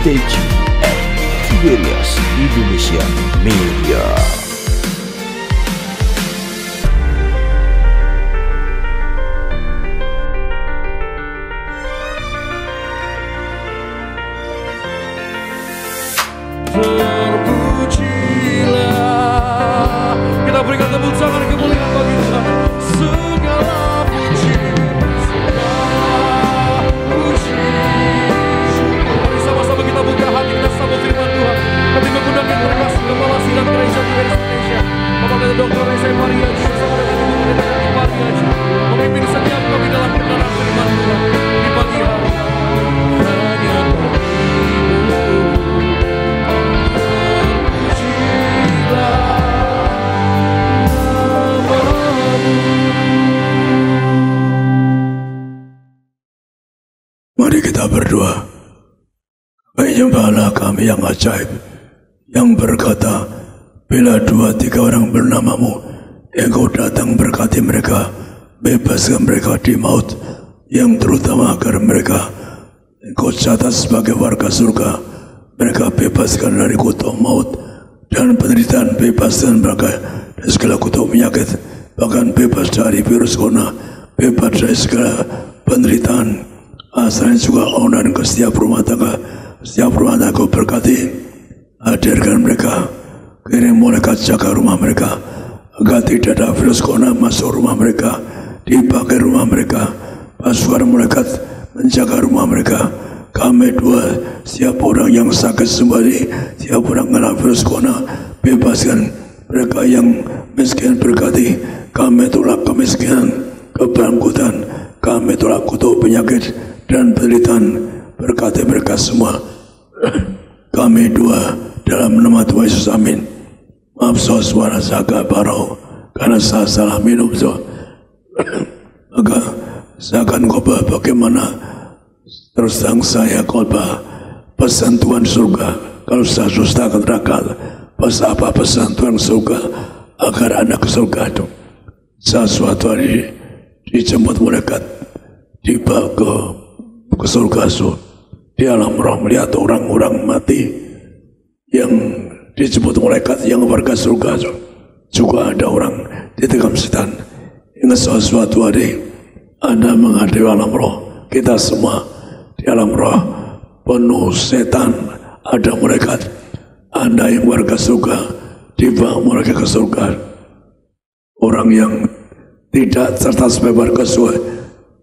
Stay tuned at Tiberias Indonesia Media. Terpujilah, kita berikan tepuk tangan kemuliaan bagi Tuhan. Segala puji, segala puji. Mari sama-sama kita buka hati, kita sambut firman Tuhan. Kami mengundang yang terkasih Kepala Sidang Gereja Tiberias Indonesia, Bapak Dr. Reza Maria, bersama dengan Ibu Pendeta Maria, memimpin setiap kami dalam perdana firman Tuhan di pagi hari. Mari kita berdoa. Menyembahlah kami yang ajaib, yang berkata, bila 2-3 orang bernamamu, Engkau datang berkati mereka, bebaskan mereka di maut, yang terutama agar mereka Engkau catat sebagai warga surga. Mereka bebaskan dari kutuk maut dan penderitaan, bebaskan mereka dari segala kutuk penyakit, bahkan bebas dari virus corona, bebas dari segala penderitaan. Asalnya juga onan ke setiap rumah tangga, setiap rumah tangga Kau berkati, hadirkan mereka, kirim malaikat jaga rumah mereka, agar tidak ada virus corona masuk rumah mereka, dipakai rumah mereka, pasukan malaikat menjaga rumah mereka. Kami doa, setiap orang yang sakit sembari, setiap orang kena virus corona, bebaskan mereka yang miskin berkati. Kami tolak kemiskinan, kebangkutan, kami tolak kutuk penyakit dan penderitaan, berkati mereka semua. Kami doa dalam nama Tuhan Yesus, amin. Maaf suara saya agak parau karena saya salah minum. Maka saya akan khotbah bagaimana terus terang saya khotbah pesan Tuhan surga. Kalau saya susah ke neraka, pesan apa pesan Tuhan surga agar anak surga itu. Saya suatu hari dijemput malaikat, tiba ke surga di alam roh, melihat orang-orang mati yang disebut malaikat yang warga surga. Juga ada orang ditikam setan. Ingat suatu hari Anda menghadapi alam roh, kita semua di alam roh penuh setan, ada malaikat. Anda yang warga surga, tiba mereka ke surga. Orang yang tidak serta sebagai warga surga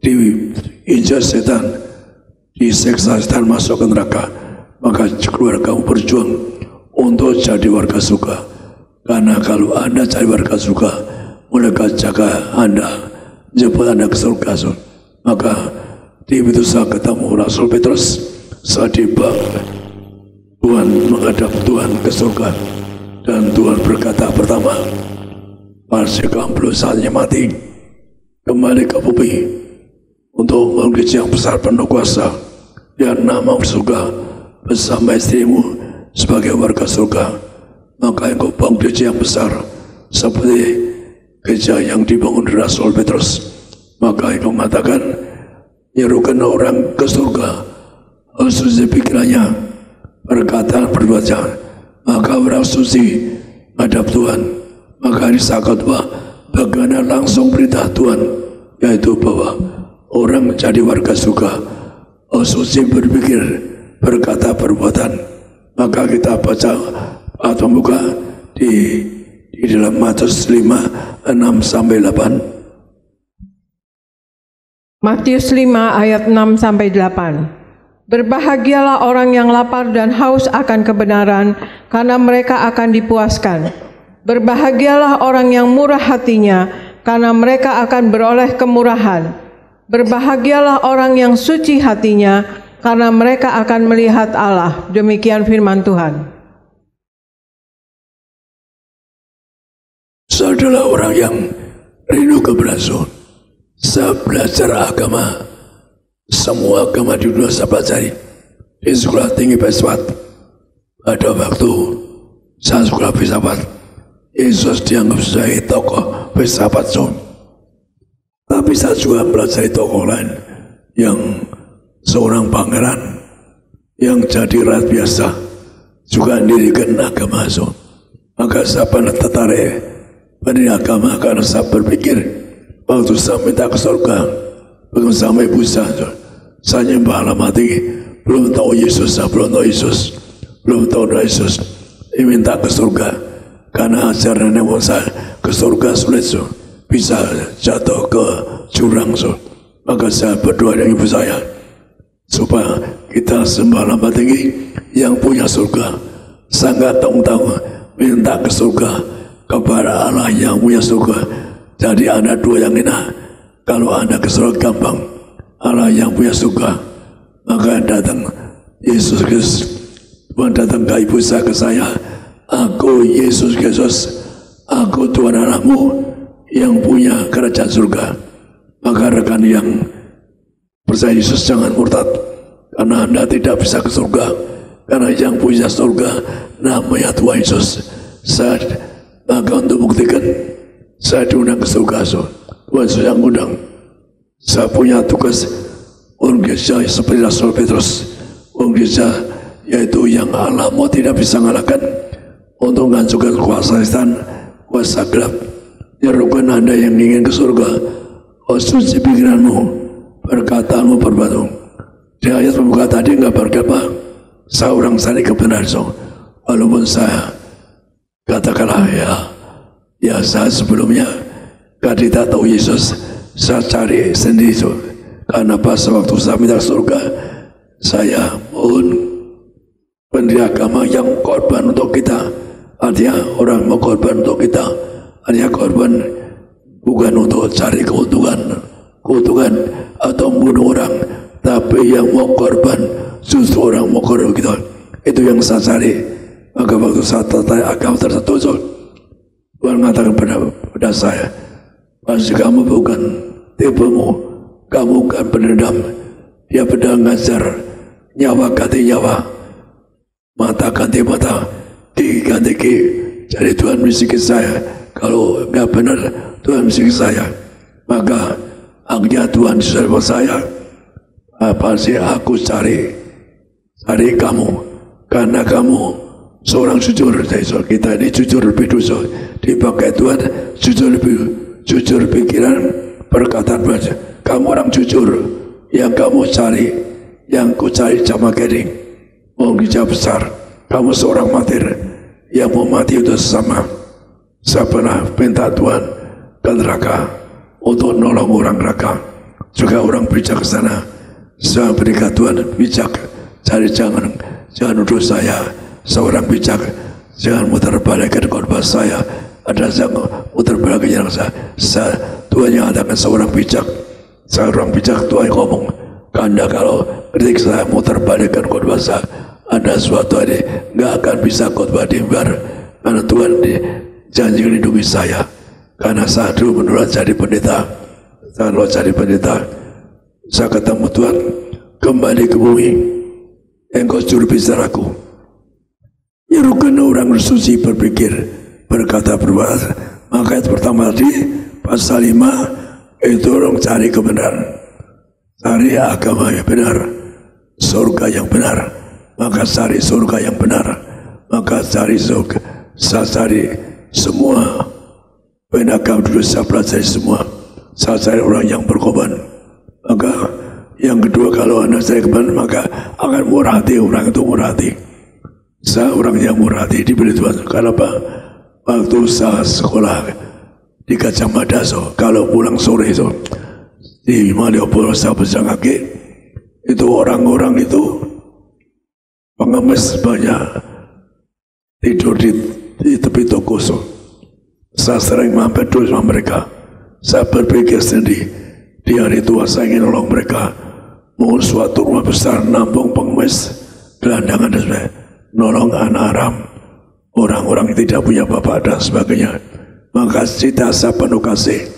diinjak setan, diseksa setan, masuk ke neraka. Maka keluar kamu berjuang untuk jadi warga surga. Karena kalau Anda jadi warga surga, mereka jaga Anda, jemput Anda ke surga. Maka di itu saya ketemu Rasul Petrus. Saya tiba, Tuhan menghadap Tuhan ke surga, dan Tuhan berkata pertama, masih kamu saatnya mati, kembali ke bumi untuk menggereja yang besar penuh kuasa, dan nama surga bersama istrimu sebagai warga surga. Maka engkau bangun gereja yang besar seperti gereja yang dibangun Rasul Petrus. Maka engkau mengatakan, nyerukan orang ke surga, suci pikirannya, perkataan perbuatannya, maka orang suci hadap Tuhan. Maka hari saat bagaimana langsung berita Tuhan, yaitu bahwa orang menjadi warga surga, suci berpikir, berkata, perbuatan. Maka kita baca atau buka di dalam Matius 5, 6-8. Matius 5 ayat 6-8. Berbahagialah orang yang lapar dan haus akan kebenaran, karena mereka akan dipuaskan. Berbahagialah orang yang murah hatinya, karena mereka akan beroleh kemurahan. Berbahagialah orang yang suci hatinya, karena mereka akan melihat Allah. Demikian firman Tuhan. Saya adalah orang yang rindu keberhasilan. Saya belajar agama, semua agama di dunia saya pelajari di sekolah tinggi filsafat. Pada waktu saya sekolah filsafat, Yesus dianggap sebagai tokoh filsafat. Tapi saya juga pelajari tokoh lain yang seorang pangeran yang jadi rakyat biasa juga mendirikan agama so. Maka saya pernah tertarik pada agama karena saya berpikir waktu saya minta ke surga, waktu sama ibu saya nyembah Allah mati, belum tahu Yesus, saya belum tahu Yesus, belum tahu Yesus, dia minta ke surga karena ajaran yang saya ke surga sulit so, bisa jatuh ke jurang so. Maka saya berdoa dengan ibu saya supaya kita sembah Allah tinggi yang punya surga. Sangat tahu minta ke surga kepada Allah yang punya surga. Jadi ada dua yang enak. Kalau Anda ke surga gampang, Allah yang punya surga, maka datang Yesus Kristus. Tuhan datang ke ibu saya, ke saya, aku Yesus Kristus, aku Tuhan Allahmu yang punya kerajaan surga. Maka rekan yang percaya Yesus jangan murtad, karena Anda tidak bisa ke surga. Karena yang punya surga namanya Tuhan Yesus. Saya akan untuk buktikan, saya diundang ke surga so. Tuhan Yesus yang undang. Saya punya tugas orang gereja seperti Rasul Petrus, orang gereja yaitu yang Allah mau tidak bisa mengalahkan untuk menghancurkan kuasa setan, kuasa gelap. Nyerukan Anda yang ingin ke surga, oh suci pikiranmu, perkataanmu berbatu. Di ayat pembuka tadi nggak berkata saya orang cari kebenaran so. Walaupun saya katakanlah ya saya sebelumnya tidak tahu Yesus, saya cari sendiri so. Karena pas waktu saya minta surga, saya mohon pendiri agama yang korban untuk kita. Artinya orang mau korban untuk kita, artinya korban bukan untuk cari keuntungan atau membunuh orang, tapi yang mau korban justru orang mau korban kita. Itu yang saya cari. Maka waktu saya tertarik agama tertentu, Tuhan mengatakan pada saya, pasti kamu bukan tipumu, kamu bukan pendendam. Dia pedang ngajar, nyawa ganti nyawa, mata ganti mata, gigi ganti gigi. Jadi Tuhan misiki saya. Kalau nggak benar, Tuhan misiki saya. Maka akhirnya Tuhan sudah saya. Apa sih aku cari kamu, karena kamu seorang jujur. Kita ini jujur lebih dosa dipakai Tuhan, jujur pikiran, perkataan baca. Kamu orang jujur, yang kamu cari, yang ku cari jamaah gading, mau gereja besar. Kamu seorang martir yang mau mati untuk sesama. Saya pernah minta Tuhan ke neraka untuk nolong orang neraka, juga orang bijak ke sana. Saya berikan Tuhan bijak. Jadi jangan nuduh saya seorang bijak, jangan muter balikkan khotbah saya. Ada yang muter balikkan saya. Tuhan yang adakan seorang bijak. Seorang bijak Tuhan ngomong, karena kalau kritik saya muter balikkan khotbah saya, ada suatu hari nggak akan bisa khotbah di mimbar, karena Tuhan janji melindungi saya. Karena saya dulu menurut jadi pendeta, saya ketemu Tuhan, kembali ke bumi. Engkau juru bicara-Ku. Nyerukan orang suci berpikir, berkata, berbuat. Maka itu pertama tadi pasal 5 itu orang cari kebenaran, cari agama yang benar, surga yang benar. Maka cari surga yang benar, maka cari surga. Saya cari semua penagam dulu, saya pelajari semua. Saya cari orang yang berkorban. Maka yang kedua, kalau Anda cari kebenaran, maka akan murah hati. Orang itu murah hati. Saya orang yang murah hati diberi Tuhan. Kenapa? Waktu saya sekolah di Gajah Mada, kalau pulang sore itu di Malioboro, saya berjalan kaki, itu orang-orang itu pengemis banyak tidur di tepi toko. Saya sering mampir dulu sama mereka. Saya berpikir sendiri, di hari tua saya ingin nolong mereka. Mohon suatu rumah besar nampung pengemis, gelandangan dan sebagainya, nolong anak haram, orang-orang yang tidak punya bapak dan sebagainya. Maka cita saya penuh kasih.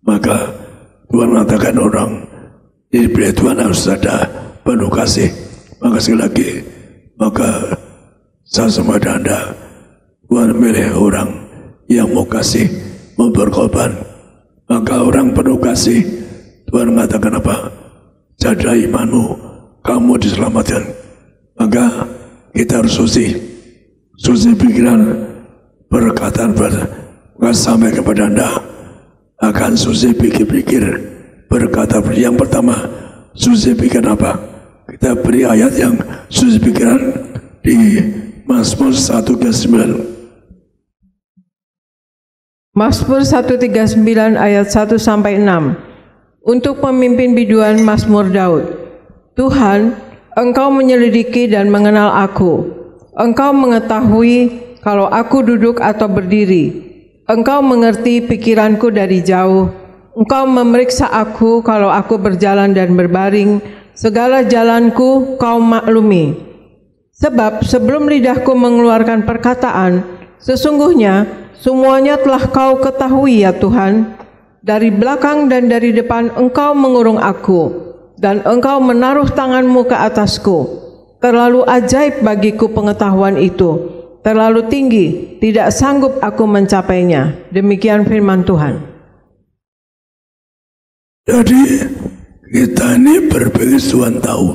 Maka Tuhan mengatakan orang diberi Tuhan harus ada penuh kasih. Maka sekali lagi, maka saya sama Anda, Tuhan milih orang yang mau kasih, mau berkorban. Maka orang penuh kasih, Tuhan mengatakan apa? Jaga imanmu, kamu diselamatkan. Maka kita harus suci pikiran, perkataan sampai kepada Anda akan suci pikir berkata. Yang pertama, suci pikiran apa? Kita beri ayat yang suci pikiran di Mazmur 139. Mazmur 139 ayat 1 sampai 6. Untuk pemimpin biduan Mazmur Daud. Tuhan, Engkau menyelidiki dan mengenal aku. Engkau mengetahui kalau aku duduk atau berdiri. Engkau mengerti pikiranku dari jauh. Engkau memeriksa aku kalau aku berjalan dan berbaring. Segala jalanku Kau maklumi. Sebab sebelum lidahku mengeluarkan perkataan, sesungguhnya semuanya telah Kau ketahui ya Tuhan. Dari belakang dan dari depan Engkau mengurung aku, dan Engkau menaruh tangan-Mu ke atasku. Terlalu ajaib bagiku pengetahuan itu, terlalu tinggi, tidak sanggup aku mencapainya. Demikian firman Tuhan. Jadi kita ini berpikir Tuhan tahu.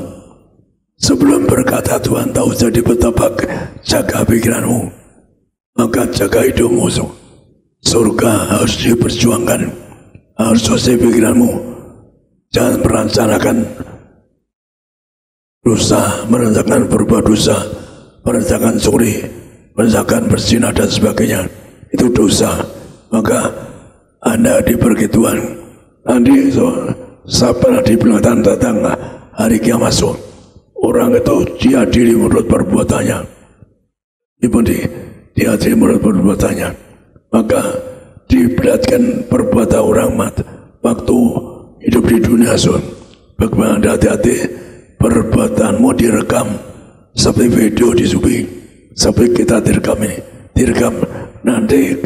Sebelum berkata Tuhan tahu, jadi betapa jaga pikiranmu, maka jaga hidupmu. Surga harus diperjuangkan, harus suci pikiranmu. Jangan merencanakan dosa, merencanakan berbuat dosa, merencanakan curi, merencanakan berzina dan sebagainya. Itu dosa. Maka Anda diberi Tuhan. Nanti sampai dibilang tentang hari kiamat, orang itu diadili menurut perbuatannya. Diadili menurut perbuatannya. Maka diperlihatkan perbuatan orang waktu hidup di dunia. Bagaimana Anda hati-hati, perbuatanmu direkam seperti video di Zubi, sampai kita direkam nanti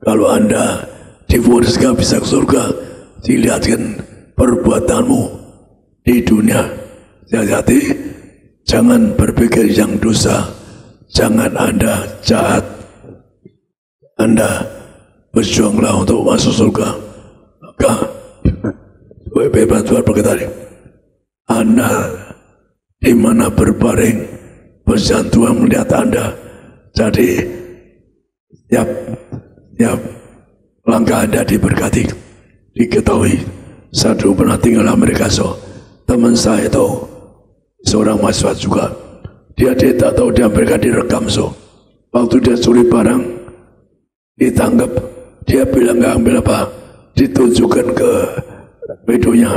kalau Anda divonis gak bisa ke surga, dilihatkan perbuatanmu di dunia. Hati-hati, jangan berpikir yang dosa, jangan Anda jahat. Anda berjuanglah untuk masuk surga. Maka firman Tuhan berkata, Anda di mana berbaring, berjalan Tuhan melihat Anda. Jadi setiap langkah Anda diberkati, diketahui. Saya dulu pernah tinggal di Amerika, teman saya itu seorang mahasiswa juga. Dia tidak tahu di Amerika direkam. Waktu dia curi barang, ditangkap, dia bilang nggak ambil apa, ditunjukkan ke videonya.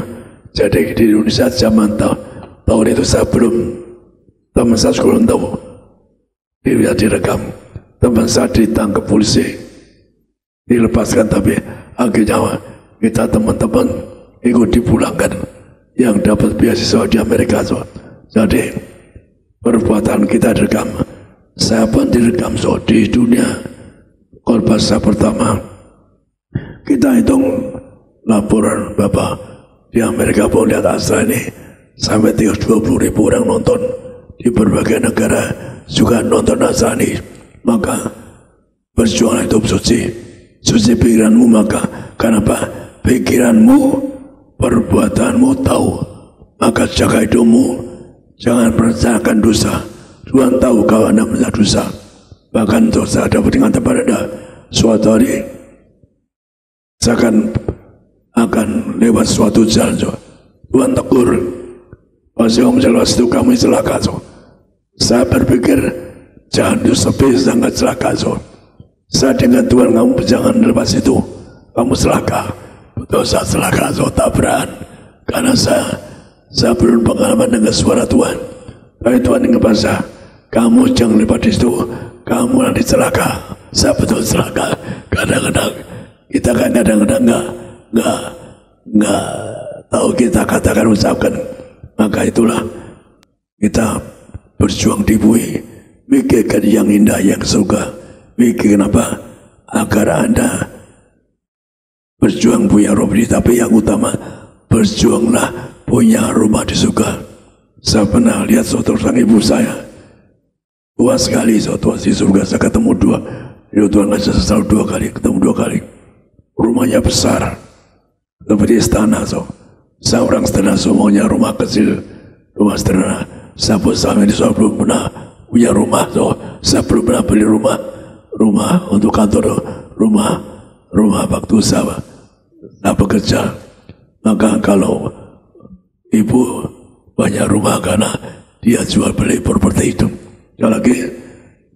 Jadi di Indonesia zaman tahun itu saya belum, teman saya belum tahu dia direkam. Teman saya ditangkap polisi, dilepaskan, tapi akhirnya kita teman-teman ikut dipulangkan yang dapat beasiswa di Amerika. Jadi perbuatan kita direkam. Saya pun direkam di dunia. Khotbah saya pertama, kita hitung laporan Bapak di Amerika pun lihat asal ini sampai 20.000 orang nonton di berbagai negara juga nonton asal ini. Maka berjuang hidup suci pikiranmu. Maka kenapa? Pikiranmu, perbuatanmu tahu. Maka jaga hidupmu, jangan merencanakan dosa. Tuhan tahu kalau Anda melakukan dosa. Bahkan dosa dapat dengan tempat Anda. Suatu hari saya akan lewat suatu jalan, Tuhan tegur, pas kamu jalan situ kamu celaka. Saya berpikir jangan sepi sangat celaka. Saya dengan Tuhan, kamu jangan lepas itu, kamu celaka. Betul, saya celaka, tabrakan. Karena saya belum pengalaman dengan suara Tuhan. Tapi Tuhan ingat saya, kamu jangan lepas di situ, kamu nanti celaka. Saya betul celaka. Kadang-kadang kita nggak tahu kita katakan, ucapkan. Maka itulah kita berjuang di bumi, mikirkan yang indah, yang surga. Mikirkan apa? Agar Anda berjuang punya roh ini, tapi yang utama berjuanglah punya rumah di surga. Saya pernah lihat saudara sang ibu saya, tua sekali, tua di surga. Saya ketemu dua, Tuhan ngajak selalu 2 kali, ketemu 2 kali. Rumahnya besar, seperti istana. Saya orang sederhana, semuanya rumah kecil, rumah sederhana. Sampai saya belum pernah punya rumah, so. Saya belum pernah beli rumah untuk kantor, rumah waktu saya bekerja. Maka kalau ibu banyak rumah karena dia jual beli properti itu. Sekali lagi,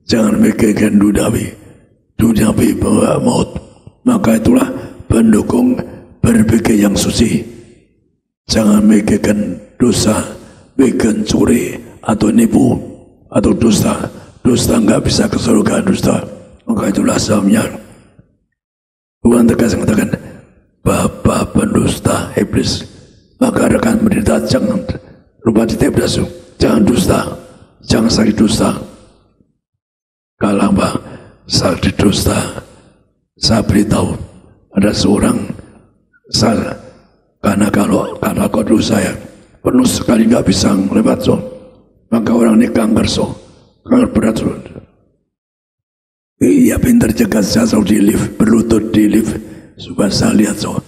jangan mikirkan duniawi bahwa maut. Maka itulah pendukung berpikir yang suci. Jangan mikirkan dosa, bikin curi atau nipu atau dusta. Dusta nggak bisa ke surga, dusta. Maka itulah sebabnya Tuhan tegas mengatakan, Bapa pendusta iblis. Maka rekan menderita jangan lupa ditebas, jangan dusta, jangan sakit dusta. Kalau sakit dusta, saya beritahu ada seorang karena kau dosa ya penuh sekali nggak bisa lewat so, maka orang ini kanker so, kanker berat so. Iya pintar jaga saya selalu di lift, berlutut di lift supaya saya lihat so,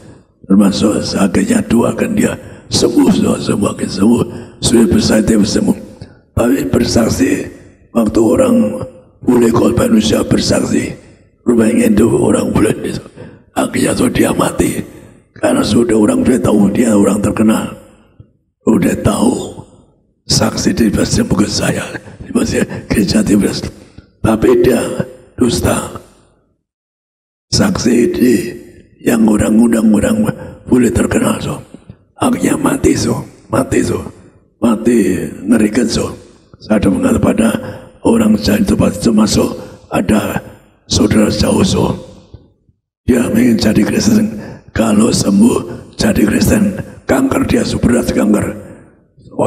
termasuk saya akhirnya doakan dia sembuh so, semakin sembuh, sudah bersatu sembuh. Tapi bersaksi waktu orang boleh korban manusia bersaksi, rupanya itu orang boleh itu, akhirnya so dia mati. Karena sudah orang sudah tahu dia orang terkenal, sudah tahu saksi di pasien bukan saya, di pasien gereja di pasien, tapi dia dusta. Saksi di yang orang boleh terkenal so, akhirnya mati ngerikan so. Saya ada mengatakan pada orang saya itu pas itu masuk ada saudara jauh so, dia ingin jadi Kristen. Kalau sembuh jadi Kristen, kanker dia berat kanker.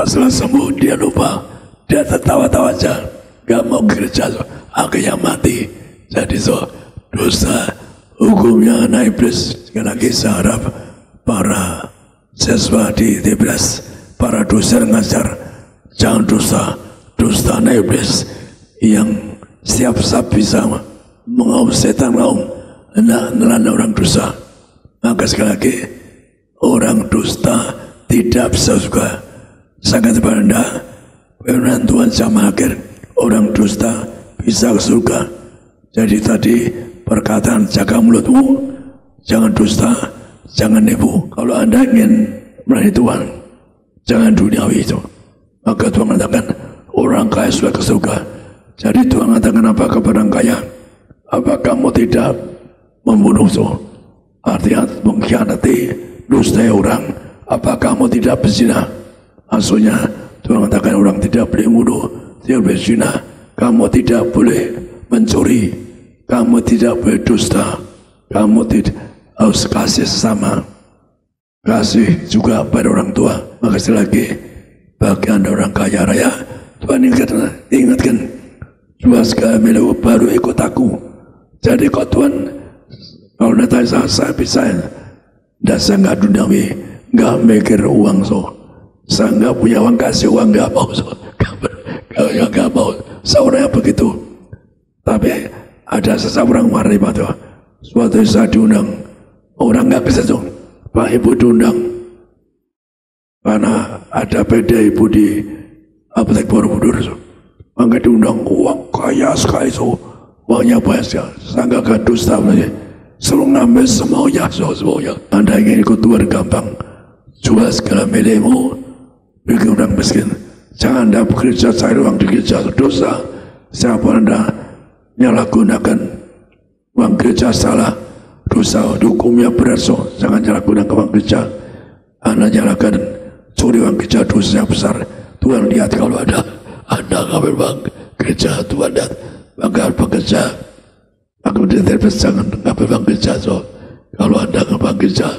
Setelah sembuh dia lupa, dia tertawa-tawa aja, gak mau gereja, so. Akhirnya mati. Jadi so dosa hukumnya anak iblis. Sekali lagi saya harap para siswa di TBS, para dosen ngajar, jangan dusta anak iblis yang setiap saat bisa mengaum setan nelanda orang dosa. Maka sekali lagi orang dusta tidak bisa juga. Sangat berbeda. Firman Tuhan sama akhir orang dusta bisa ke surga. Jadi tadi perkataan jaga mulutmu, jangan dusta, jangan nipu. Kalau anda ingin melayani Tuhan, jangan duniawi itu. Maka Tuhan mengatakan orang kaya sudah ke surga. Jadi Tuhan mengatakan apa kepada orang kaya? Apa kamu tidak membunuh so? Artinya mengkhianati, dustai orang. Apa kamu tidak berzina? Maksudnya Tuhan mengatakan orang tidak boleh membunuh, tidak boleh berzina. Kamu tidak boleh mencuri, kamu tidak boleh dusta, kamu tidak harus kasih sesama, kasih juga pada orang tua. Maka sekali lagi bagi anda orang kaya raya, Tuhan ingatkan jual segala milikmu baru ikut aku. Jadi kau Tuhan, kalau datang saya bisa, dan saya nggak duniawi, nggak mikir uang so, saya nggak punya uang kasih uang nggak mau so, nggak mau, seorang begitu. Tapi ada seseorang marah itu, suatu saat diundang, orang nggak bisa so, Pak Ibu diundang, karena ada beda ibu di apotek Borobudur so, maka diundang uang kaya sekali so, uangnya banyak, saya nggak dusta lagi. Selalu ngambil semuanya. Anda ingin ikut Tuhan gampang, jual segala milikmu, bikin orang miskin. Jangan anda bekerja cari uang di gereja, dosa. Siapa anda menyalahgunakan uang gereja salah, dosa, hukumnya berat so. Jangan menyalahgunakan uang gereja. Anda nyalahkan curi uang gereja, dosa yang besar. Tuhan lihat kalau ada anda ngambil uang gereja, Tuhan lihat bangga bekerja. Aku tidak jangan ngambil uang gereja so. Kalau anda ngambil gereja,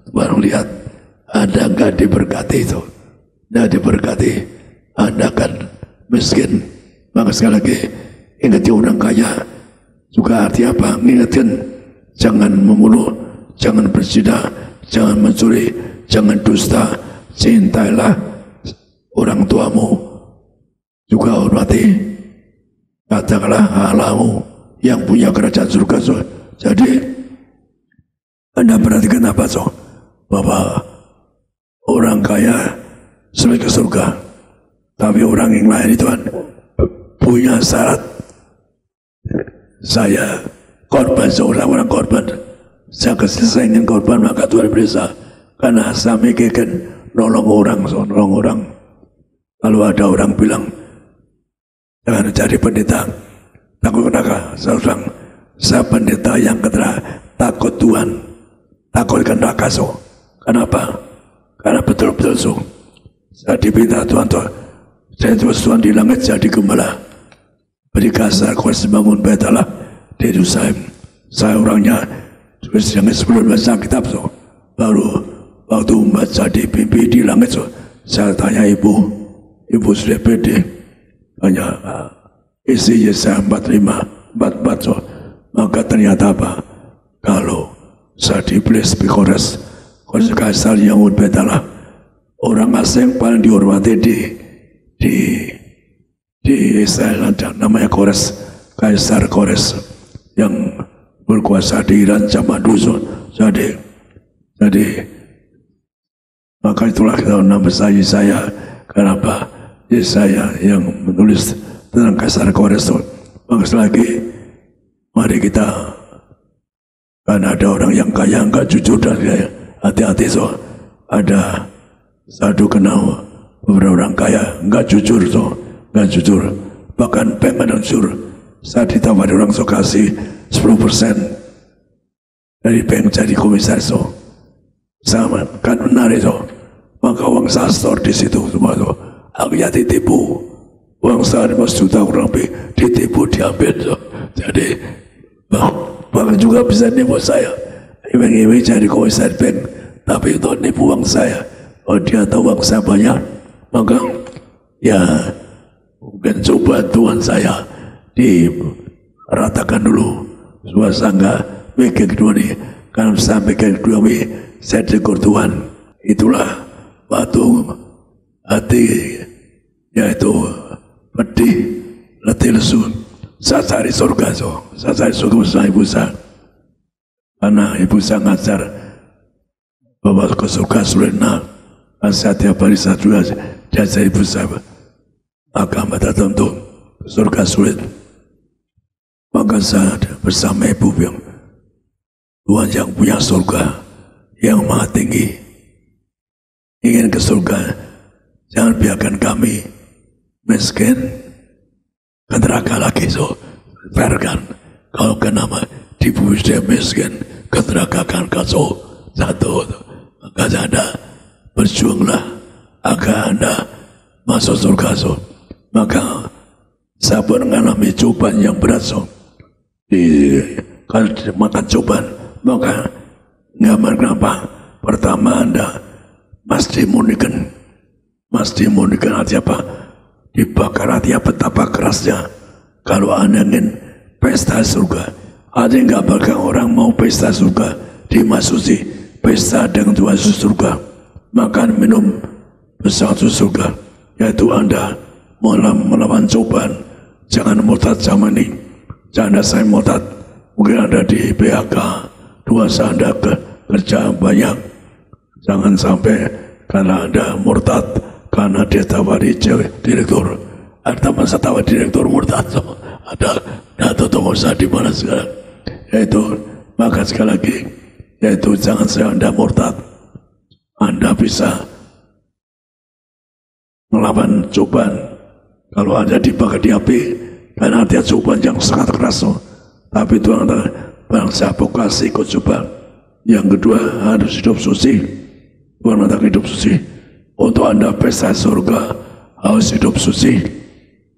Tuhan lihat anda nggak diberkati itu, nggak diberkati, anda akan miskin. Maka sekali lagi ingatkan orang kaya juga arti apa? Ingatkan jangan membunuh, jangan berzina, jangan mencuri, jangan dusta, cintailah orang tuamu, juga hormati, katakanlah Allahmu yang punya kerajaan surga so. Jadi anda perhatikan apa so, bahwa orang kaya sampai ke surga. Tapi orang yang lain itu kan punya syarat. Saya korban, seorang orang korban. Saya keselesaian korban, maka Tuhan bisa. Karena saya mikirkan nolong orang. Lalu ada orang bilang, jangan cari pendeta. Takut neraka. Saya pendeta yang takut Tuhan, takutkan neraka. Kenapa? Karena betul-betul saya dipinta Tuhan, saya terus Tuhan di langit jadi gembala. Beri kasar kuasa bangun bait Allah di Yerusalem. Saya orangnya terus yang sebelum baca kitab baru waktu membaca di mimpi di langit saya tanya ibu sudah pede, tanya isi Yesaya 45:44 maka ternyata apa? Kalau saya dibeli Bikores kuasa kasar yang bait Allah, orang asing paling dihormati di Israel ada namanya Kaisar Kores yang berkuasa di Iran zaman dulu. Jadi maka itulah nama saya. Kenapa? Yesaya yang menulis tentang Kaisar Kores. Maka lagi mari kita, karena ada orang yang kaya enggak jujur dan kaya, hati-hati ada satu kenal beberapa orang kaya enggak jujur bahkan pengen hancur. Saat ditawari orang kasih 10% dari bank jadi komisaris sama kan benar itu, maka uang saya store di situ semua akhirnya ditipu. Uang saya 5 juta kurang lebih ditipu, diambil jadi bahkan juga bisa nipu saya. Iming-iming jadi komisaris bank tapi itu nipu uang saya. Oh, dia tahu uang saya banyak, maka ya mungkin coba Tuhan saya diratakan dulu. Supaya saya enggak mikir kedua nih. Kalau saya mikir kedua nih, saya tegur Tuhan. Itulah waktu hati yaitu pedih, letih lesu. Saya cari surga saya cari surga bersama ibu saya. Karena ibu saya ngajar bahwa ke surga sulit. Saya tiap hari saya juga diajar ibu saya agama tertentu surga sulit. Maka saya bersama ibu yang Tuhan yang punya surga yang maha tinggi ingin ke surga. Jangan biarkan kami miskin ke neraka lagi. Biarkan kalau kenapa di bumi dia miskin ke neraka kan kacau satu. Maka Anda berjuanglah agar Anda masuk surga. Maka saya pun mengalami cobaan yang berat kalau makan cobaan, maka nggak kenapa. Pertama Anda mesti munikan hati apa? Dibakar hati betapa kerasnya. Kalau Anda ingin pesta surga, ada nggak bakal orang mau pesta surga dimasuki pesta dengan Tuhan surga, makan minum bersama surga, yaitu Anda melawan cobaan. Jangan murtad zaman ini. Jangan saya murtad. Mungkin Anda di PHK, dosa Anda kerja banyak. Jangan sampai karena Anda murtad karena dia tawari direktur. Ada masa tawar direktur murtad. Ada tahu saya di mana sekarang. Yaitu maka sekali lagi, yaitu jangan saya Anda murtad. Anda bisa melawan cobaan. Kalau Anda dibakar di api, karena ada cobaan yang sangat keras. Tapi Tuhan bangsa vokasi ikut cobaan. Yang kedua harus hidup suci. Tuhan datang hidup suci. Untuk Anda pesta surga harus hidup suci.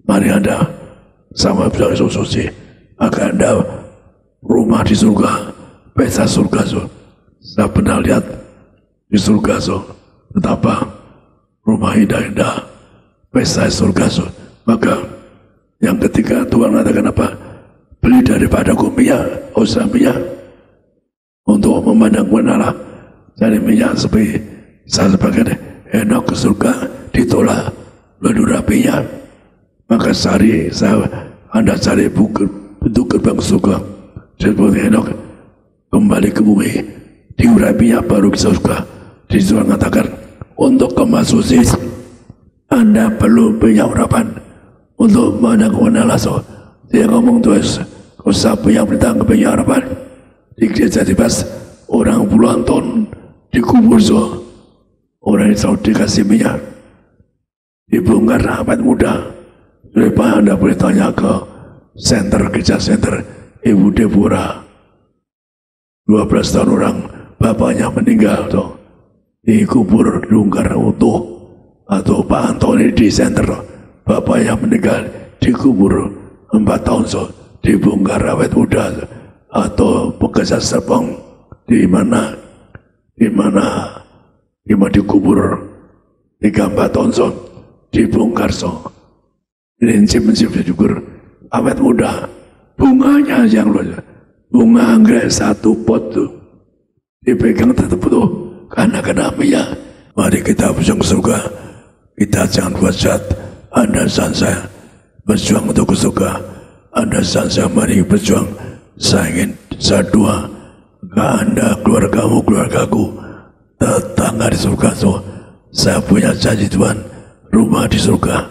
Mari Anda sama bisa hidup suci. Agar Anda rumah di surga, pesta surga. Saya pernah lihat di surga betapa rumah indah-indah, pesta surga. Maka yang ketiga Tuhan mengatakan apa? Beli daripadaku minyak, usah minyak untuk memandang Allah. Dari minyak seperti saya sebagai Henok ke surga ditolak lalu rapinya. Maka Anda cari bentuk gerbang surga seperti Henok kembali ke bumi diurapinya baru ke surga. Disuruh mengatakan untuk kemasusi Anda perlu punya harapan untuk menemukan langsung. Dia ngomong terus, kau siapa yang bertanggung punya harapan? Di gereja dibahas orang puluhan tahun dikubur so, orang itu dikasih minyak, dibongkar awet muda. Lepas Anda boleh tanya ke gereja center Ibu Deborah, 12 tahun orang bapaknya meninggal tuh, dikubur dibongkar utuh. Atau Pak Antoni di center, bapaknya meninggal dikubur 4 tahun so, dibongkar awet muda. Atau Pegasan Serpong di mana dikubur 3-4 tahun so, dibongkar so. Prinsip-prinsip syukur awet muda, bunganya yang luar, bunga anggrek 1 pot tuh dipegang tetap tuh karena minyak. Mari kita berjuang ke surga, kita jangan buat jahat. Anda dan saya berjuang untuk ke surga, Anda dan saya mari berjuang. Saya ingin saya doa ke Anda, keluargamu, keluargaku, tetangga di surga so. Saya punya janji Tuhan, rumah di surga.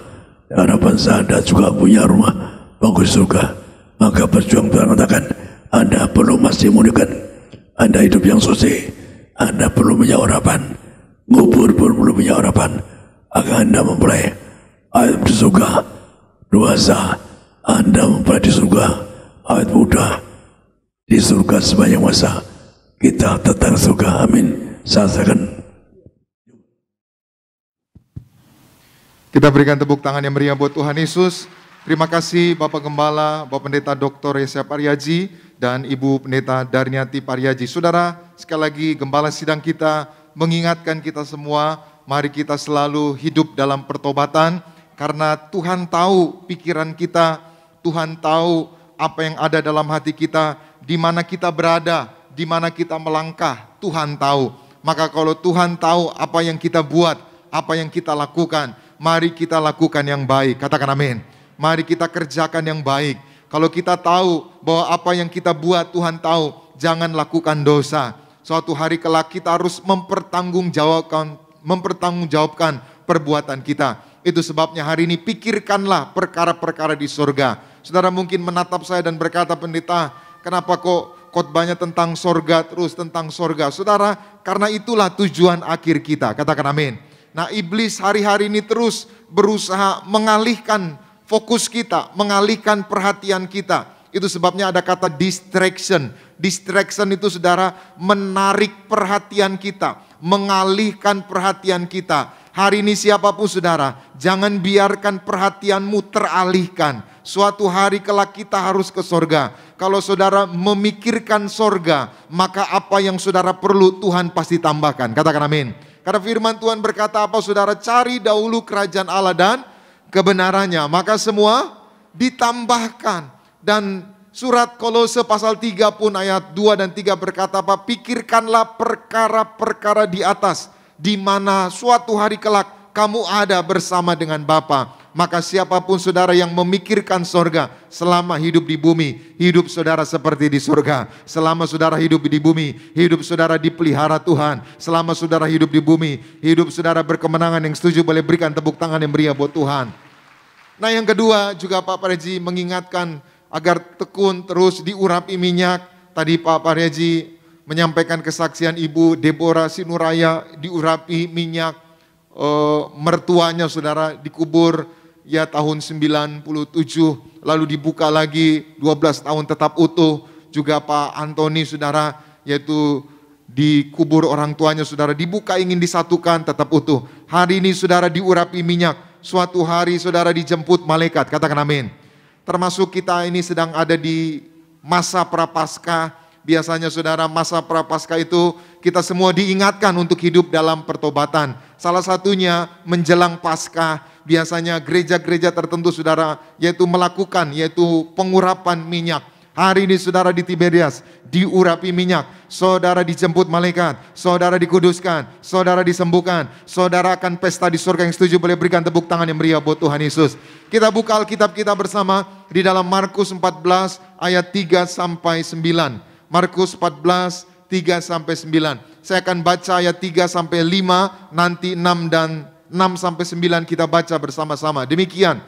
Harapan saya Anda juga punya rumah bagus surga. Maka berjuang mengatakan Anda perlu masih mudikan, Anda hidup yang suci, Anda perlu punya harapan, ngubur pun perlu punya harapan agar Anda mempelai ayat di surga. Dosa Anda mempelai di surga, ayat muda di surga sebanyak masa. Kita tetap surga, amin. Saya akan. Kita berikan tepuk tangan yang meriah buat Tuhan Yesus. Terima kasih Bapak Gembala, Bapak Pendeta Dr. Yesaya Pariaji, dan Ibu Pendeta Darniati Pariaji. Saudara, sekali lagi Gembala sidang kita mengingatkan kita semua, mari kita selalu hidup dalam pertobatan, karena Tuhan tahu pikiran kita, Tuhan tahu apa yang ada dalam hati kita, di mana kita berada, di mana kita melangkah, Tuhan tahu. Maka kalau Tuhan tahu apa yang kita buat, apa yang kita lakukan, mari kita lakukan yang baik. Katakan amin. Mari kita kerjakan yang baik. Kalau kita tahu bahwa apa yang kita buat Tuhan tahu, jangan lakukan dosa. Suatu hari kelak kita harus mempertanggungjawabkan perbuatan kita. Itu sebabnya hari ini pikirkanlah perkara-perkara di surga. Saudara mungkin menatap saya dan berkata, pendeta, kenapa kok khotbahnya tentang surga terus, tentang surga? Saudara, karena itulah tujuan akhir kita. Katakan amin. Nah, iblis hari-hari ini terus berusaha mengalihkan fokus kita, mengalihkan perhatian kita. Itu sebabnya ada kata distraction. Distraction itu saudara menarik perhatian kita, mengalihkan perhatian kita. Hari ini siapapun saudara, jangan biarkan perhatianmu teralihkan. Suatu hari kelak kita harus ke sorga. Kalau saudara memikirkan sorga, maka apa yang saudara perlu Tuhan pasti tambahkan. Katakan amin. Karena firman Tuhan berkata apa saudara? Cari dahulu kerajaan Allah dan kebenarannya, maka semua ditambahkan. Dan surat Kolose pasal 3 pun ayat 2 dan 3 berkata apa? Pikirkanlah perkara-perkara di atas, di mana suatu hari kelak kamu ada bersama dengan Bapa. Maka siapapun saudara yang memikirkan sorga, selama hidup di bumi, hidup saudara seperti di surga. Selama saudara hidup di bumi, hidup saudara dipelihara Tuhan. Selama saudara hidup di bumi, hidup saudara berkemenangan. Yang setuju boleh berikan tepuk tangan yang meriah buat Tuhan. Nah, yang kedua juga Pak Pariaji mengingatkan agar tekun terus diurapi minyak. Tadi Pak Pariaji menyampaikan kesaksian Ibu Deborah Sinuraya diurapi minyak. Mertuanya saudara dikubur ya tahun 97, lalu dibuka lagi 12 tahun tetap utuh. Juga Pak Antoni saudara, yaitu dikubur orang tuanya saudara, dibuka ingin disatukan tetap utuh. Hari ini saudara diurapi minyak, suatu hari saudara dijemput malaikat. Katakan amin. Termasuk kita ini sedang ada di masa prapaskah. Biasanya saudara masa prapaskah itu kita semua diingatkan untuk hidup dalam pertobatan. Salah satunya menjelang Paskah, biasanya gereja-gereja tertentu saudara yaitu melakukan pengurapan minyak. Hari ini saudara di Tiberias diurapi minyak, saudara dijemput malaikat, saudara dikuduskan, saudara disembuhkan, saudara akan pesta di surga. Yang setuju boleh berikan tepuk tangan yang meriah buat Tuhan Yesus. Kita buka Alkitab kita bersama di dalam Markus 14 ayat 3 sampai 9. Markus 14 3 sampai 9. Saya akan baca ayat 3 sampai 5, nanti 6 dan 6-9 kita baca bersama-sama. Demikian,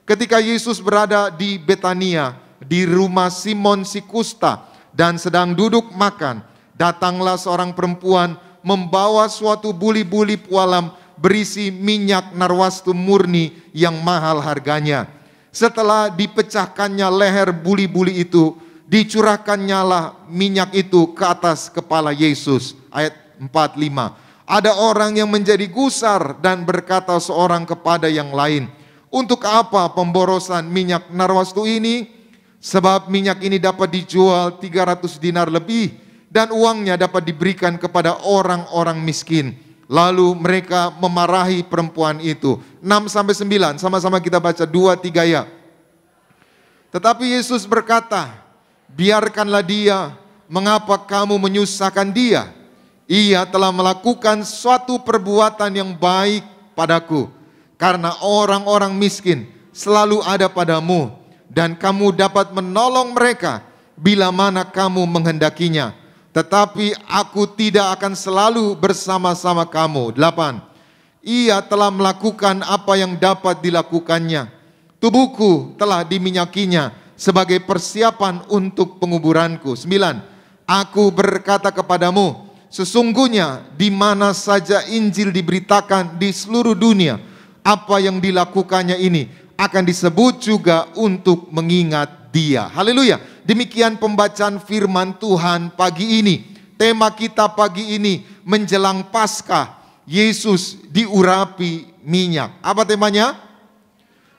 ketika Yesus berada di Betania, di rumah Simon si kusta, dan sedang duduk makan, datanglah seorang perempuan membawa suatu buli-buli pualam berisi minyak narwastu murni yang mahal harganya. Setelah dipecahkannya leher buli-buli itu, dicurahkannyalah minyak itu ke atas kepala Yesus. Ayat 45. Ada orang yang menjadi gusar dan berkata seorang kepada yang lain, untuk apa pemborosan minyak narwastu ini? Sebab minyak ini dapat dijual 300 dinar lebih dan uangnya dapat diberikan kepada orang-orang miskin. Lalu mereka memarahi perempuan itu. 6-9, sama-sama kita baca 2-3 ya. Tetapi Yesus berkata, biarkanlah dia, mengapa kamu menyusahkan dia? Ia telah melakukan suatu perbuatan yang baik padaku. Karena orang-orang miskin selalu ada padamu, dan kamu dapat menolong mereka bila mana kamu menghendakinya. Tetapi aku tidak akan selalu bersama-sama kamu. 8. Ia telah melakukan apa yang dapat dilakukannya. Tubuhku telah diminyakinya sebagai persiapan untuk penguburanku. 9. Aku berkata kepadamu, sesungguhnya di mana saja Injil diberitakan di seluruh dunia, apa yang dilakukannya ini akan disebut juga untuk mengingat dia. Haleluya. Demikian pembacaan firman Tuhan pagi ini. Tema kita pagi ini menjelang Paskah, Yesus diurapi minyak. Apa temanya?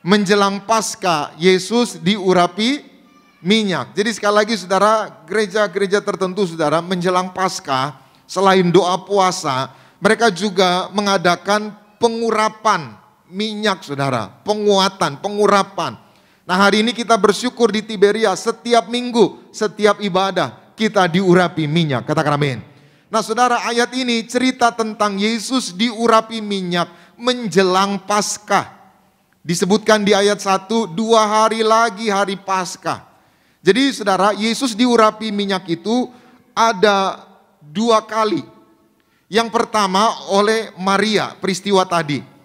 Menjelang Paskah, Yesus diurapi minyak. Jadi sekali lagi saudara, gereja-gereja tertentu saudara menjelang Paskah, selain doa puasa, mereka juga mengadakan pengurapan minyak saudara, penguatan, pengurapan. Nah hari ini kita bersyukur di Tiberias, setiap minggu, setiap ibadah kita diurapi minyak, katakan amin. Nah saudara, ayat ini cerita tentang Yesus diurapi minyak menjelang Paskah. Disebutkan di ayat 1, 2 hari lagi hari Paskah. Jadi saudara, Yesus diurapi minyak itu ada 2 kali. Yang pertama oleh Maria, peristiwa tadi.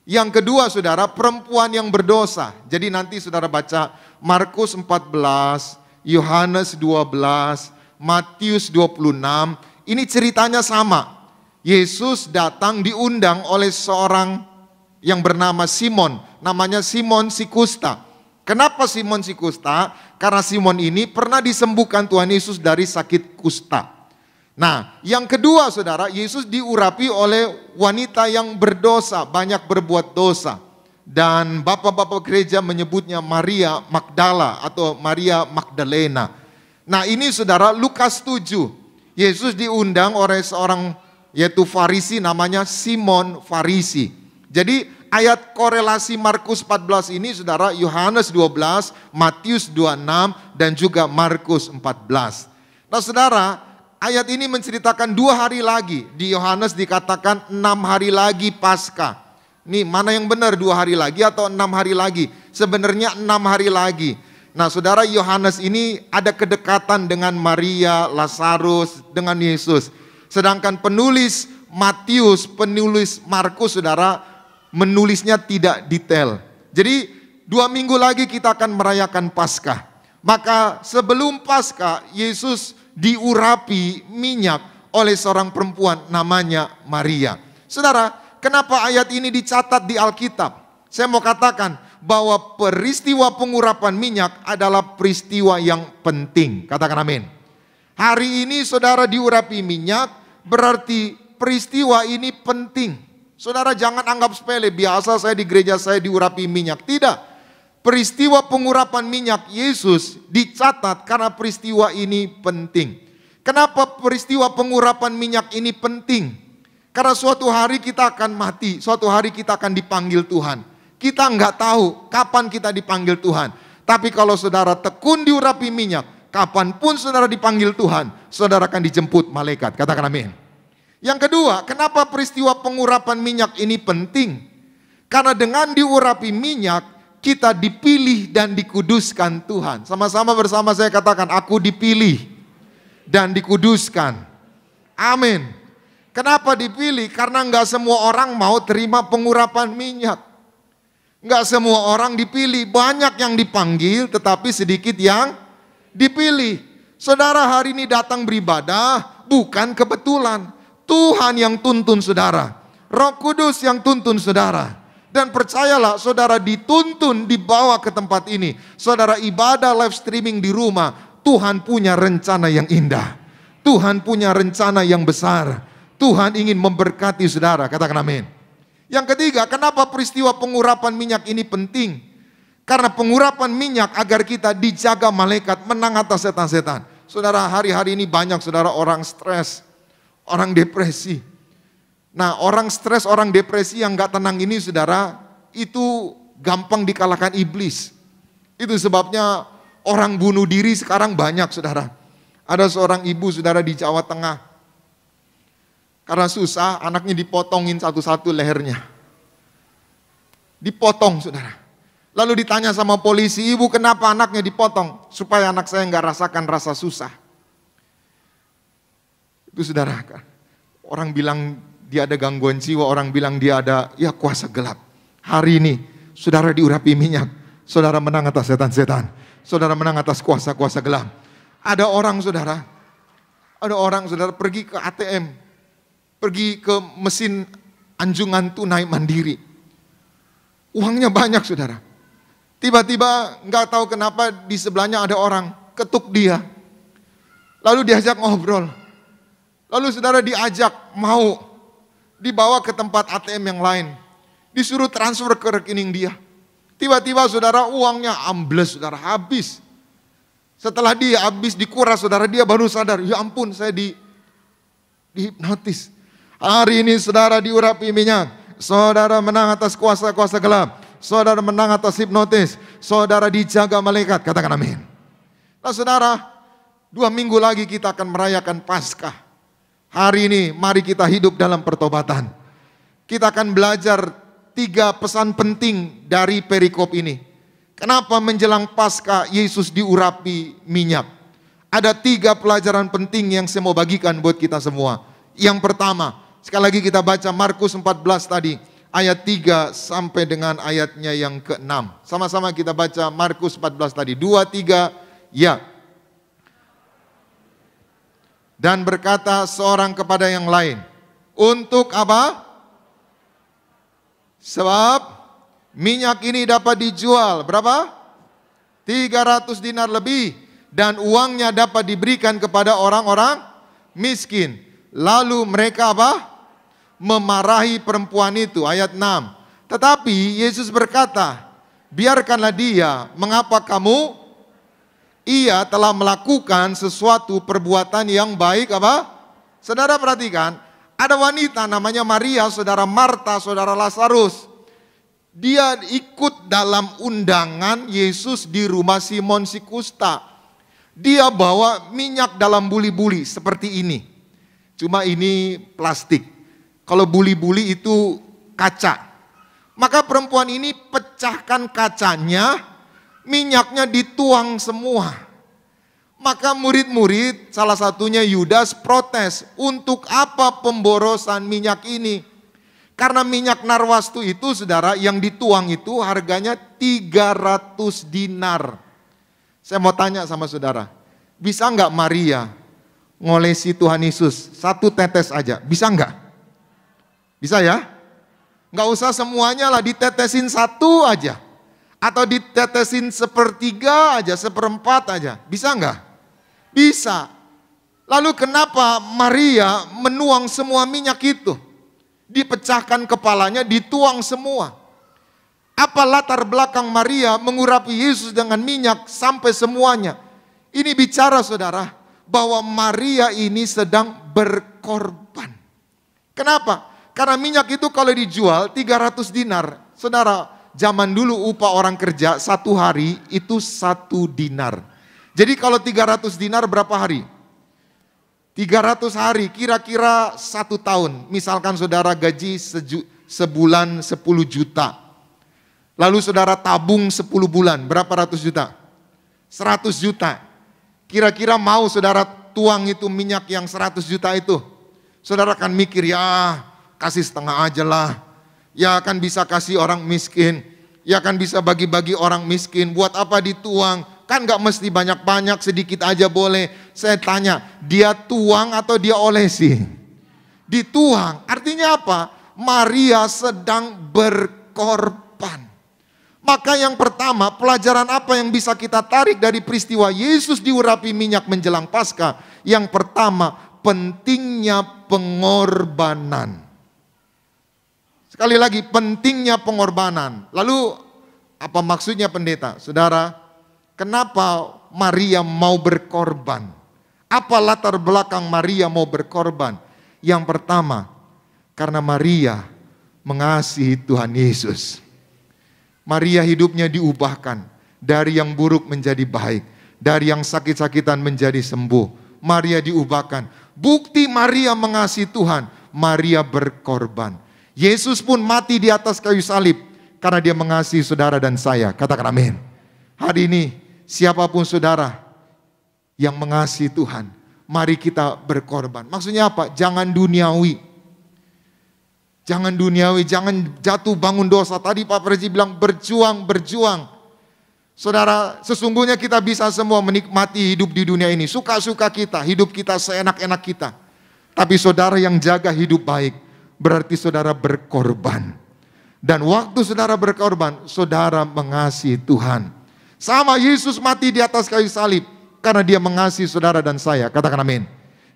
Yang kedua saudara, perempuan yang berdosa. Jadi nanti saudara baca Markus 14, Yohanes 12, Matius 26. Ini ceritanya sama. Yesus datang diundang oleh seorang yang bernama Simon. Namanya Simon si kusta. Kenapa Simon si kusta? Karena Simon ini pernah disembuhkan Tuhan Yesus dari sakit kusta. Nah, yang kedua saudara, Yesus diurapi oleh wanita yang berdosa, banyak berbuat dosa. Dan bapak-bapak gereja menyebutnya Maria Magdala atau Maria Magdalena. Nah ini saudara, Lukas 7. Yesus diundang oleh seorang yaitu Farisi namanya Simon Farisi. Jadi ayat korelasi Markus 14 ini saudara, Yohanes 12, Matius 26 dan juga Markus 14. Nah saudara, ayat ini menceritakan 2 hari lagi. Di Yohanes dikatakan 6 hari lagi Paskah. Nih mana yang benar, 2 hari lagi atau 6 hari lagi? Sebenarnya 6 hari lagi. Nah saudara, Yohanes ini ada kedekatan dengan Maria, Lazarus, dengan Yesus. Sedangkan penulis Matius, penulis Markus saudara, menulisnya tidak detail. Jadi 2 minggu lagi kita akan merayakan Paskah. Maka sebelum Paskah, Yesus diurapi minyak oleh seorang perempuan namanya Maria. Saudara, kenapa ayat ini dicatat di Alkitab? Saya mau katakan bahwa peristiwa pengurapan minyak adalah peristiwa yang penting. Katakan amin. Hari ini saudara diurapi minyak, berarti peristiwa ini penting. Saudara jangan anggap sepele, biasa saya di gereja saya diurapi minyak. Tidak. Peristiwa pengurapan minyak Yesus dicatat karena peristiwa ini penting. Kenapa peristiwa pengurapan minyak ini penting? Karena suatu hari kita akan mati, suatu hari kita akan dipanggil Tuhan. Kita nggak tahu kapan kita dipanggil Tuhan. Tapi kalau saudara tekun diurapi minyak, kapanpun saudara dipanggil Tuhan, saudara akan dijemput malaikat. Katakan amin. Yang kedua, kenapa peristiwa pengurapan minyak ini penting? Karena dengan diurapi minyak, kita dipilih dan dikuduskan Tuhan. Sama-sama bersama saya katakan, aku dipilih dan dikuduskan. Amin. Kenapa dipilih? Karena nggak semua orang mau terima pengurapan minyak. Nggak semua orang dipilih, banyak yang dipanggil tetapi sedikit yang dipilih. Saudara hari ini datang beribadah bukan kebetulan. Tuhan yang tuntun saudara. Roh Kudus yang tuntun saudara. Dan percayalah saudara dituntun dibawa ke tempat ini. Saudara ibadah live streaming di rumah. Tuhan punya rencana yang indah. Tuhan punya rencana yang besar. Tuhan ingin memberkati saudara, katakan amin. Yang ketiga, kenapa peristiwa pengurapan minyak ini penting? Karena pengurapan minyak agar kita dijaga malaikat, menang atas setan-setan. Saudara, hari-hari ini banyak saudara orang stres, orang depresi. Nah, orang stres, orang depresi yang gak tenang ini saudara, itu gampang dikalahkan iblis. Itu sebabnya orang bunuh diri sekarang banyak saudara. Ada seorang ibu saudara di Jawa Tengah. Karena susah, anaknya dipotongin satu-satu lehernya. Dipotong saudara. Lalu ditanya sama polisi, ibu kenapa anaknya dipotong? Supaya anak saya nggak rasakan rasa susah. Itu saudara, orang bilang dia ada gangguan jiwa, orang bilang dia ada kuasa gelap. Hari ini, saudara diurapi minyak. Saudara menang atas setan-setan. Saudara menang atas kuasa-kuasa gelap. Ada orang saudara pergi ke ATM. Pergi ke mesin anjungan tunai mandiri. Uangnya banyak saudara. Tiba-tiba nggak tahu kenapa di sebelahnya ada orang ketuk dia. Lalu diajak ngobrol. Lalu saudara diajak mau dibawa ke tempat ATM yang lain. Disuruh transfer ke rekening dia. Tiba-tiba saudara uangnya ambles saudara, habis. Setelah dia habis dikuras saudara, dia baru sadar, ya ampun saya dihipnotis. Hari ini saudara diurapi minyak. Saudara menang atas kuasa-kuasa gelap. Saudara menang atas hipnotis. Saudara dijaga malaikat. Katakan amin. Nah saudara, 2 minggu lagi kita akan merayakan Paskah. Hari ini mari kita hidup dalam pertobatan. Kita akan belajar 3 pesan penting dari perikop ini. Kenapa menjelang Paskah Yesus diurapi minyak? Ada 3 pelajaran penting yang saya mau bagikan buat kita semua. Yang pertama, sekali lagi kita baca Markus 14 tadi, ayat 3 sampai dengan ayatnya yang ke-6. Sama-sama kita baca Markus 14 tadi, 2, 3, ya. Dan berkata seorang kepada yang lain, untuk apa? Sebab minyak ini dapat dijual, berapa? 300 dinar lebih. Dan uangnya dapat diberikan kepada orang-orang miskin. Lalu mereka apa? Memarahi perempuan itu, ayat 6. Tetapi Yesus berkata, biarkanlah dia, mengapa kamu? Ia telah melakukan sesuatu perbuatan yang baik apa? Saudara perhatikan, ada wanita namanya Maria, saudara Marta, saudara Lazarus. Dia ikut dalam undangan Yesus di rumah Simon si Kusta. Dia bawa minyak dalam buli-buli seperti ini. Cuma ini plastik. Kalau buli-buli itu kaca. Maka perempuan ini pecahkan kacanya, minyaknya dituang semua. Maka murid-murid, salah satunya Yudas protes, untuk apa pemborosan minyak ini? Karena minyak narwastu itu saudara yang dituang itu harganya 300 dinar. Saya mau tanya sama saudara, bisa enggak Maria ngolesi Tuhan Yesus 1 tetes aja, bisa enggak? Bisa ya? Nggak usah semuanya lah, ditetesin 1 aja. Atau ditetesin 1/3 aja, 1/4 aja. Bisa nggak? Bisa. Lalu kenapa Maria menuang semua minyak itu? Dipecahkan kepalanya, dituang semua. Apa latar belakang Maria mengurapi Yesus dengan minyak sampai semuanya? Ini bicara saudara, bahwa Maria ini sedang berkorban. Kenapa? Karena minyak itu kalau dijual 300 dinar. Saudara, zaman dulu upah orang kerja 1 hari itu 1 dinar. Jadi kalau 300 dinar berapa hari? 300 hari, kira-kira 1 tahun. Misalkan saudara gaji sebulan 10 juta. Lalu saudara tabung 10 bulan, berapa ratus juta? 100 juta. Kira-kira mau saudara tuang itu minyak yang 100 juta itu? Saudara akan mikir, ya kasih setengah aja lah. Ya kan bisa kasih orang miskin. Ya kan bisa bagi-bagi orang miskin. Buat apa dituang? Kan gak mesti banyak-banyak, sedikit aja boleh. Saya tanya, dia tuang atau dia olesi? Dituang, artinya apa? Maria sedang berkorban. Maka yang pertama, pelajaran apa yang bisa kita tarik dari peristiwa Yesus diurapi minyak menjelang Paskah? Yang pertama, pentingnya pengorbanan. Sekali lagi, pentingnya pengorbanan. Lalu apa maksudnya pendeta? Saudara, kenapa Maria mau berkorban? Apa latar belakang Maria mau berkorban? Yang pertama, karena Maria mengasihi Tuhan Yesus. Maria hidupnya diubahkan dari yang buruk menjadi baik, dari yang sakit-sakitan menjadi sembuh. Maria diubahkan. Bukti Maria mengasihi Tuhan, Maria berkorban. Yesus pun mati di atas kayu salib karena dia mengasihi saudara dan saya. Katakan amin. Hari ini siapapun saudara yang mengasihi Tuhan, mari kita berkorban. Maksudnya apa? Jangan duniawi. Jangan duniawi, jangan jatuh bangun dosa. Tadi Pak Prezi bilang berjuang. Saudara, sesungguhnya kita bisa semua menikmati hidup di dunia ini. Suka-suka kita, hidup kita seenak-enak kita. Tapi saudara yang jaga hidup baik, berarti saudara berkorban. Dan waktu saudara berkorban, saudara mengasihi Tuhan. Sama Yesus mati di atas kayu salib karena dia mengasihi saudara dan saya. Katakan amin.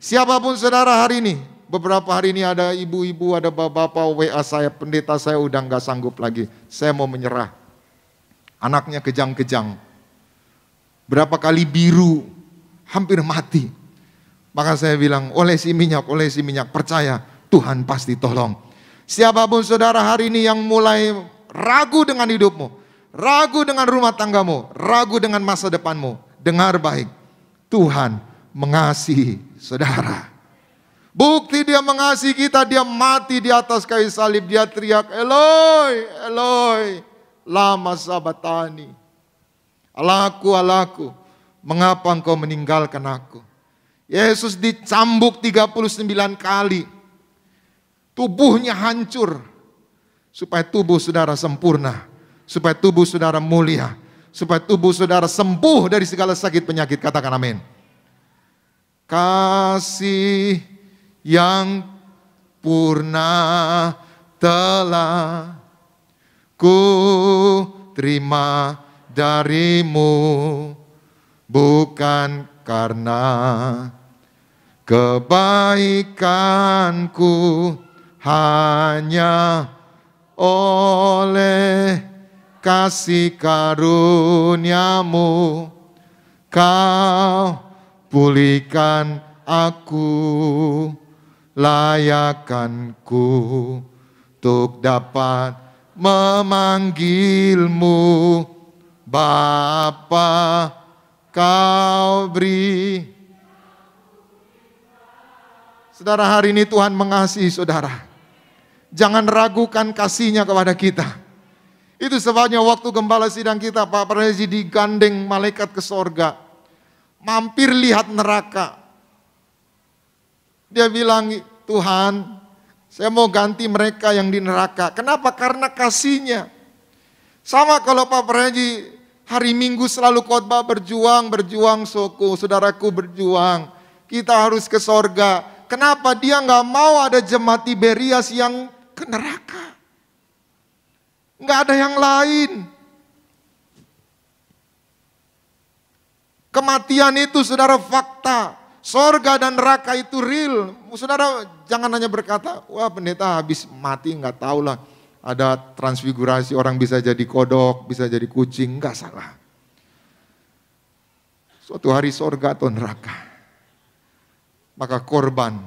Siapapun saudara hari ini, beberapa hari ini ada ibu-ibu, ada bapak-bapak WA saya, pendeta saya udah gak sanggup lagi. Saya mau menyerah. Anaknya kejang-kejang. Berapa kali biru, hampir mati. Maka saya bilang, olesi minyak, percaya Tuhan pasti tolong. Siapapun saudara hari ini yang mulai ragu dengan hidupmu, ragu dengan rumah tanggamu, ragu dengan masa depanmu, dengar baik, Tuhan mengasihi saudara. Bukti dia mengasihi kita, dia mati di atas kayu salib, dia teriak, Eloi, Eloi, lama sabatani. Allahku, Allahku, mengapa engkau meninggalkan aku? Yesus dicambuk 39 kali. Tubuhnya hancur. Supaya tubuh saudara sempurna. Supaya tubuh saudara mulia. Supaya tubuh saudara sembuh dari segala sakit penyakit. Katakan amin. Kasih yang purna telah ku terima darimu, bukan karena kebaikanku, hanya oleh kasih karuniamu kau pulihkan aku, layakkanku untuk dapat memanggilmu Bapa. Kau beri. Saudara, hari ini Tuhan mengasihi saudara. Jangan ragukan kasihnya kepada kita. Itu sebabnya waktu gembala sidang kita, Pak Prezi digandeng malaikat ke sorga. Mampir lihat neraka. Dia bilang, Tuhan, saya mau ganti mereka yang di neraka. Kenapa? Karena kasihnya. Sama kalau Pak Prezi hari Minggu selalu khotbah berjuang, Soko, saudaraku berjuang. Kita harus ke sorga. Kenapa dia nggak mau ada jemaat Tiberias yang ke neraka? Nggak ada yang lain. Kematian itu saudara fakta. Sorga dan neraka itu real. Saudara jangan hanya berkata, wah pendeta habis mati nggak tahu lah. Ada transfigurasi, orang bisa jadi kodok, bisa jadi kucing, enggak salah. Suatu hari sorga atau neraka. Maka korban.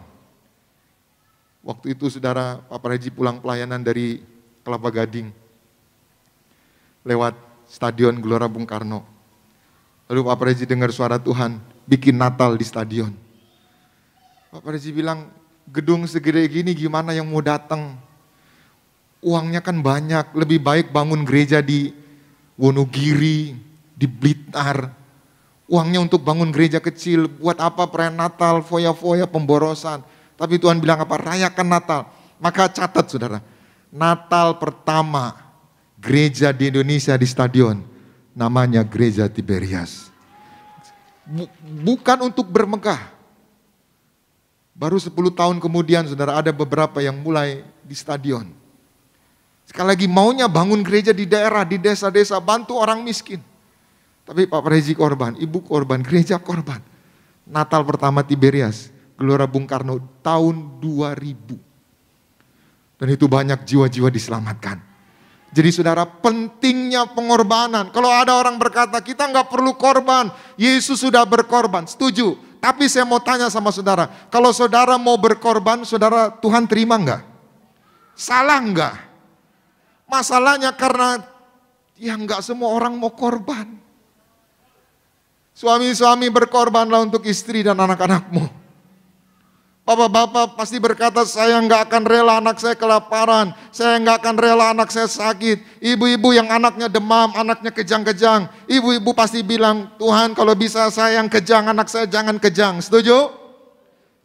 Waktu itu saudara, Pak Prezi pulang pelayanan dari Kelapa Gading. Lewat Stadion Gelora Bung Karno. Lalu Pak Prezi dengar suara Tuhan, bikin Natal di stadion. Pak Prezi bilang, gedung segede gini gimana yang mau datang? Uangnya kan banyak, lebih baik bangun gereja di Wonogiri, di Blitar. Uangnya untuk bangun gereja kecil, buat apa perayaan Natal, foya-foya, pemborosan. Tapi Tuhan bilang apa? Rayakan Natal. Maka catat saudara, Natal pertama gereja di Indonesia di stadion, namanya Gereja Tiberias. Bukan untuk bermegah. Baru 10 tahun kemudian saudara ada beberapa yang mulai di stadion. Sekali lagi maunya bangun gereja di daerah, di desa-desa, bantu orang miskin. Tapi Pak Prezi korban, Ibu korban, gereja korban. Natal pertama Tiberias, Gelora Bung Karno tahun 2000. Dan itu banyak jiwa-jiwa diselamatkan. Jadi saudara, pentingnya pengorbanan. Kalau ada orang berkata kita nggak perlu korban, Yesus sudah berkorban, setuju. Tapi saya mau tanya sama saudara, kalau saudara mau berkorban, saudara Tuhan terima nggak? Salah nggak? Masalahnya karena ya nggak semua orang mau korban. Suami-suami berkorbanlah untuk istri dan anak-anakmu. Bapak-bapak pasti berkata, saya nggak akan rela anak saya kelaparan, saya nggak akan rela anak saya sakit. Ibu-ibu yang anaknya demam, anaknya kejang-kejang, ibu-ibu pasti bilang, Tuhan kalau bisa saya yang kejang, anak saya jangan kejang. Setuju?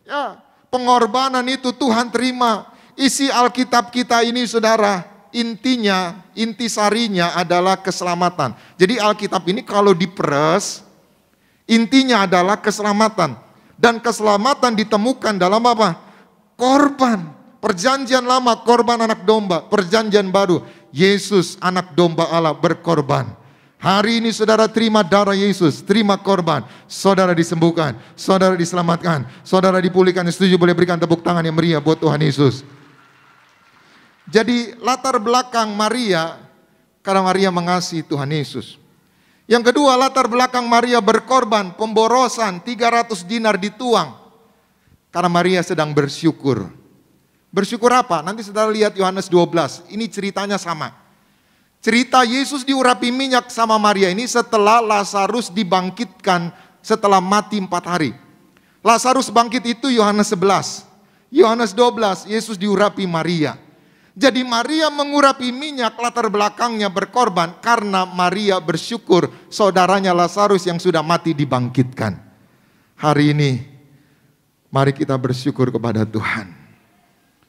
Ya, pengorbanan itu Tuhan terima. Isi Alkitab kita ini saudara, intinya, intisarinya adalah keselamatan. Jadi Alkitab ini kalau diperes, intinya adalah keselamatan. Dan keselamatan ditemukan dalam apa? Korban. Perjanjian lama korban anak domba. Perjanjian baru Yesus anak domba Allah berkorban. Hari ini saudara terima darah Yesus, terima korban. Saudara disembuhkan, saudara diselamatkan, saudara dipulihkan. Setuju, boleh berikan tepuk tangan yang meriah buat Tuhan Yesus. Jadi latar belakang Maria, karena Maria mengasihi Tuhan Yesus. Yang kedua, latar belakang Maria berkorban, pemborosan 300 dinar dituang. Karena Maria sedang bersyukur. Bersyukur apa? Nanti saudara lihat Yohanes 12, ini ceritanya sama. Cerita Yesus diurapi minyak sama Maria ini setelah Lazarus dibangkitkan setelah mati 4 hari. Lazarus bangkit itu Yohanes 11. Yohanes 12, Yesus diurapi Maria. Jadi Maria mengurapi minyak, latar belakangnya berkorban karena Maria bersyukur saudaranya Lazarus yang sudah mati dibangkitkan. Hari ini mari kita bersyukur kepada Tuhan.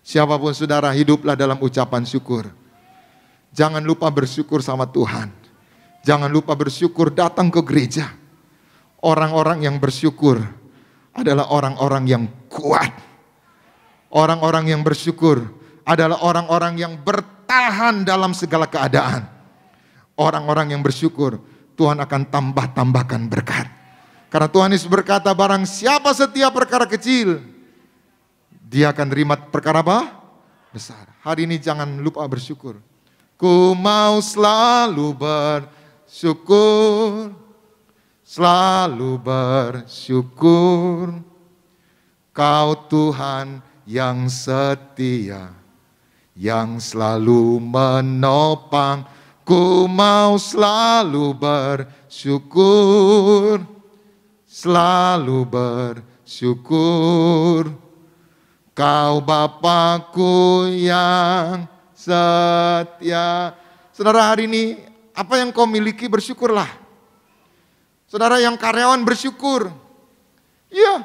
Siapapun saudara, hiduplah dalam ucapan syukur. Jangan lupa bersyukur sama Tuhan. Jangan lupa bersyukur datang ke gereja. Orang-orang yang bersyukur adalah orang-orang yang kuat. Orang-orang yang bersyukur adalah orang-orang yang bertahan dalam segala keadaan. Orang-orang yang bersyukur, Tuhan akan tambahkan berkat. Karena Tuhan Yesus berkata, barang siapa setiap perkara kecil, dia akan terima perkara apa? Besar. Hari ini jangan lupa bersyukur. Ku mau selalu bersyukur, selalu bersyukur. Kau Tuhan yang setia, yang selalu menopang. Ku mau selalu bersyukur, selalu bersyukur. Kau Bapakku yang setia. Saudara, hari ini apa yang kau miliki bersyukurlah. Saudara yang karyawan bersyukur. Iya,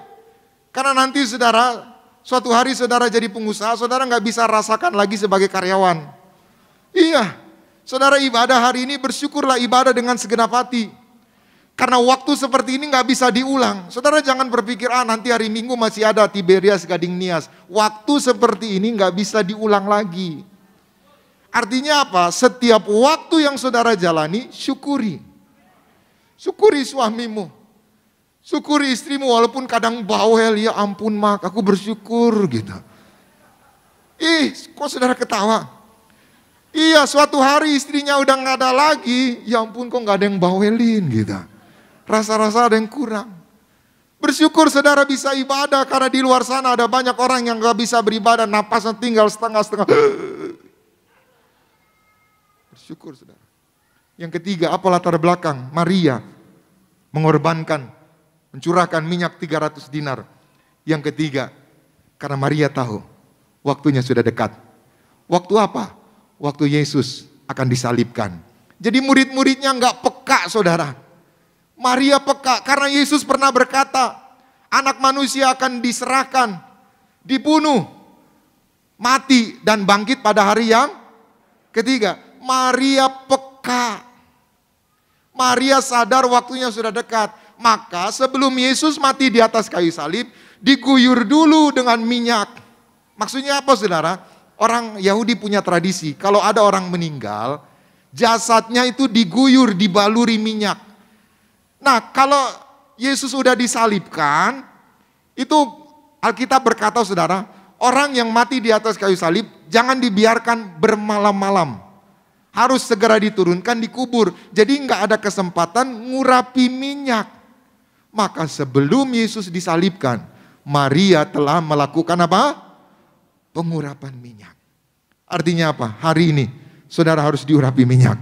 karena nanti saudara, suatu hari saudara jadi pengusaha, saudara nggak bisa rasakan lagi sebagai karyawan. Iya, saudara ibadah hari ini bersyukurlah, ibadah dengan segenap hati. Karena waktu seperti ini nggak bisa diulang. Saudara jangan berpikir, nanti hari Minggu masih ada Tiberias Gading Nias. Waktu seperti ini nggak bisa diulang lagi. Artinya apa? Setiap waktu yang saudara jalani, syukuri. Syukuri suamimu. Syukuri istrimu walaupun kadang bawel, ya ampun mak, aku bersyukur gitu. Kok saudara ketawa? Iya, suatu hari istrinya udah nggak ada lagi, ya ampun kok nggak ada yang bawelin gitu. Rasa-rasa ada yang kurang. Bersyukur saudara bisa ibadah karena di luar sana ada banyak orang yang nggak bisa beribadah, napasnya tinggal setengah-setengah. Bersyukur saudara. Yang ketiga, apa latar belakang Maria mengorbankan, mencurahkan minyak 300 dinar. Yang ketiga, karena Maria tahu waktunya sudah dekat. Waktu apa? Waktu Yesus akan disalibkan. Jadi murid-muridnya nggak peka saudara. Maria peka karena Yesus pernah berkata, anak manusia akan diserahkan dibunuh, mati dan bangkit pada hari yang ketiga. Maria peka. Maria sadar waktunya sudah dekat. Maka sebelum Yesus mati di atas kayu salib, diguyur dulu dengan minyak. Maksudnya apa saudara? Orang Yahudi punya tradisi, kalau ada orang meninggal, jasadnya itu diguyur, dibaluri minyak. Nah, kalau Yesus sudah disalibkan, itu Alkitab berkata saudara, orang yang mati di atas kayu salib jangan dibiarkan bermalam-malam. Harus segera diturunkan, dikubur. Jadi nggak ada kesempatan ngurapi minyak. Maka sebelum Yesus disalibkan, Maria telah melakukan apa? Pengurapan minyak. Artinya apa? Hari ini saudara harus diurapi minyak.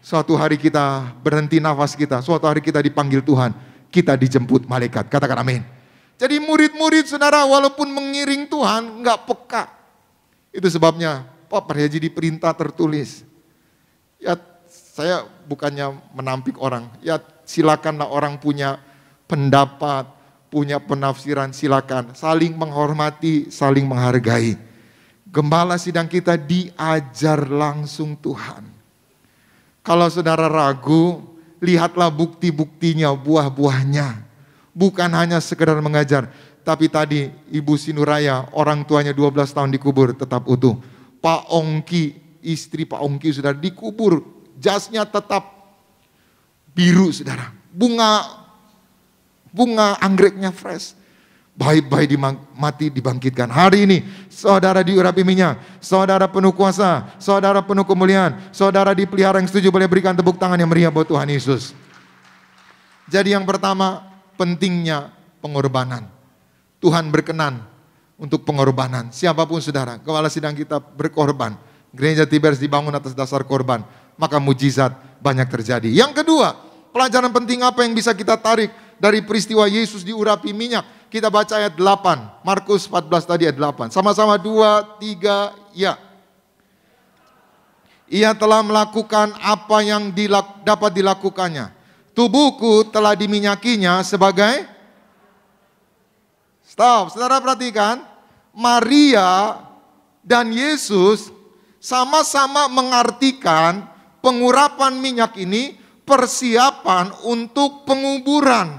Suatu hari kita berhenti nafas kita, suatu hari kita dipanggil Tuhan, kita dijemput malaikat. Katakan amin. Jadi murid-murid saudara walaupun mengiring Tuhan nggak peka. Itu sebabnya Pak Paryaji diperintah tertulis. Ya saya bukannya menampik orang, ya silakanlah orang punya pendapat, punya penafsiran, silakan. Saling menghormati, saling menghargai. Gembala sidang kita diajar langsung Tuhan. Kalau saudara ragu, lihatlah bukti-buktinya, buah-buahnya. Bukan hanya sekedar mengajar. Tapi tadi Ibu Sinuraya, orang tuanya 12 tahun dikubur tetap utuh. Pak Ongki, istri Pak Ongki sudah dikubur. Jasnya tetap biru saudara. Bunga anggreknya fresh. Baik-baik mati dibangkitkan. Hari ini saudara diurapi minyak, saudara penuh kuasa, saudara penuh kemuliaan, saudara dipelihara. Yang setuju boleh berikan tepuk tangan yang meriah buat Tuhan Yesus. Jadi yang pertama, pentingnya pengorbanan. Tuhan berkenan untuk pengorbanan. Siapapun saudara, kepala sidang kita berkorban. Gereja Tiberias dibangun atas dasar korban. Maka mujizat banyak terjadi. Yang kedua, pelajaran penting apa yang bisa kita tarik dari peristiwa Yesus diurapi minyak? Kita baca ayat 8. Markus 14 tadi ayat 8. Sama-sama 2, 3, ya. Ia telah melakukan apa yang dapat dilakukannya. Tubuhku telah diminyakinya sebagai... Stop, saudara perhatikan. Maria dan Yesus sama-sama mengartikan pengurapan minyak ini persiapan untuk penguburan.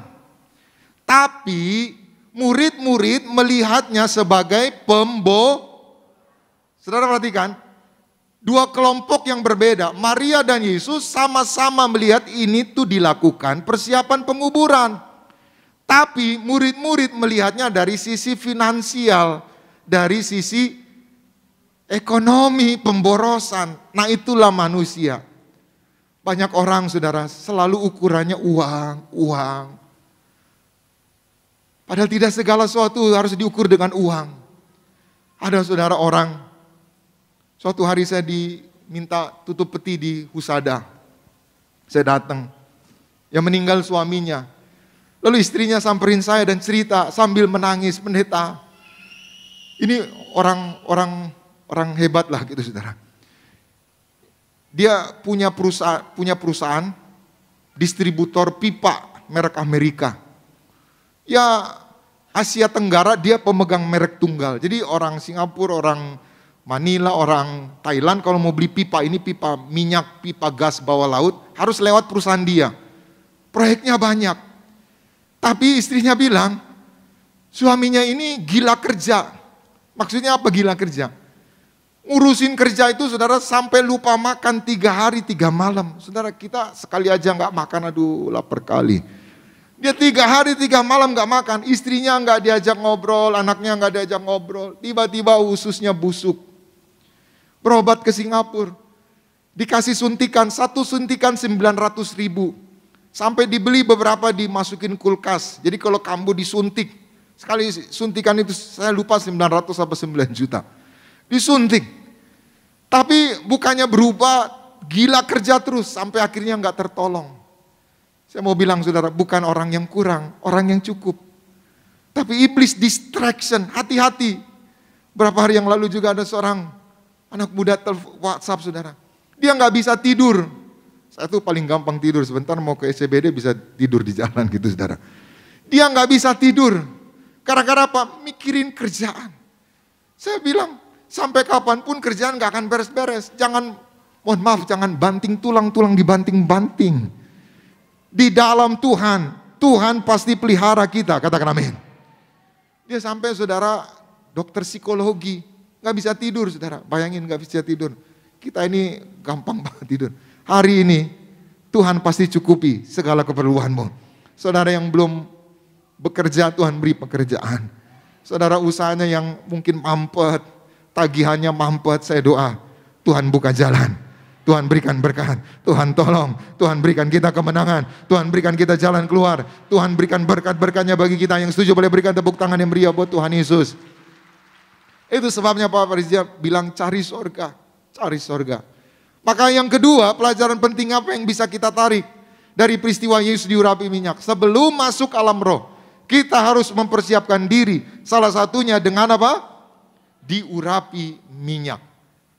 Tapi murid-murid melihatnya sebagai Saudara perhatikan, dua kelompok yang berbeda. Maria dan Yesus sama-sama melihat ini tuh dilakukan persiapan penguburan. Tapi murid-murid melihatnya dari sisi finansial, dari sisi ekonomi, pemborosan. Nah itulah manusia. Banyak orang saudara selalu ukurannya uang. Padahal tidak segala sesuatu harus diukur dengan uang. Ada saudara orang, suatu hari saya diminta tutup peti di Husada. Saya datang, yang meninggal suaminya. Lalu istrinya samperin saya dan cerita sambil menangis, pendeta. Ini orang hebat lah gitu saudara. Dia punya perusahaan distributor pipa merek Amerika. Ya Asia Tenggara dia pemegang merek tunggal. Jadi orang Singapura, orang Manila, orang Thailand kalau mau beli pipa, ini pipa minyak, pipa gas bawah laut, harus lewat perusahaan dia. Proyeknya banyak. Tapi istrinya bilang, suaminya ini gila kerja. Maksudnya apa gila kerja? Ngurusin kerja itu saudara sampai lupa makan 3 hari 3 malam. Saudara kita sekali aja gak makan, aduh lapar kali. Dia 3 hari 3 malam gak makan, istrinya gak diajak ngobrol, anaknya gak diajak ngobrol. Tiba-tiba ususnya busuk. Berobat ke Singapura. Dikasih suntikan, 1 suntikan 900.000. Sampai dibeli beberapa dimasukin kulkas. Jadi kalau kambuh disuntik, sekali suntikan itu saya lupa 900 sampai 9 juta. Disuntik. Tapi bukannya berubah, gila kerja terus sampai akhirnya gak tertolong. Saya mau bilang saudara, bukan orang yang kurang, orang yang cukup. Tapi iblis distraction, hati-hati. Berapa hari yang lalu juga ada seorang anak muda WhatsApp saudara. Dia gak bisa tidur. Saya tuh paling gampang tidur, sebentar mau ke SCBD bisa tidur di jalan gitu saudara. Dia gak bisa tidur. Gara-gara apa? Mikirin kerjaan. Saya bilang, sampai kapanpun kerjaan gak akan beres-beres. Jangan, mohon maaf, jangan banting tulang-tulang dibanting-banting. Di dalam Tuhan, Tuhan pasti pelihara kita, katakan amin. Dia sampai saudara, dokter psikologi, gak bisa tidur saudara. Bayangin gak bisa tidur. Kita ini gampang banget tidur. Hari ini, Tuhan pasti cukupi segala keperluanmu. Saudara yang belum bekerja, Tuhan beri pekerjaan. Saudara usahanya yang mungkin mampet, tagihannya mampet, saya doa, Tuhan buka jalan, Tuhan berikan berkat, Tuhan tolong, Tuhan berikan kita kemenangan, Tuhan berikan kita jalan keluar, Tuhan berikan berkat-berkatnya bagi kita. Yang setuju boleh berikan tepuk tangan yang meriah buat Tuhan Yesus. Itu sebabnya Pak Farizia bilang cari sorga, cari sorga. Maka yang kedua, pelajaran penting apa yang bisa kita tarik dari peristiwa Yesus diurapi minyak? Sebelum masuk alam roh, kita harus mempersiapkan diri. Salah satunya dengan apa? Diurapi minyak.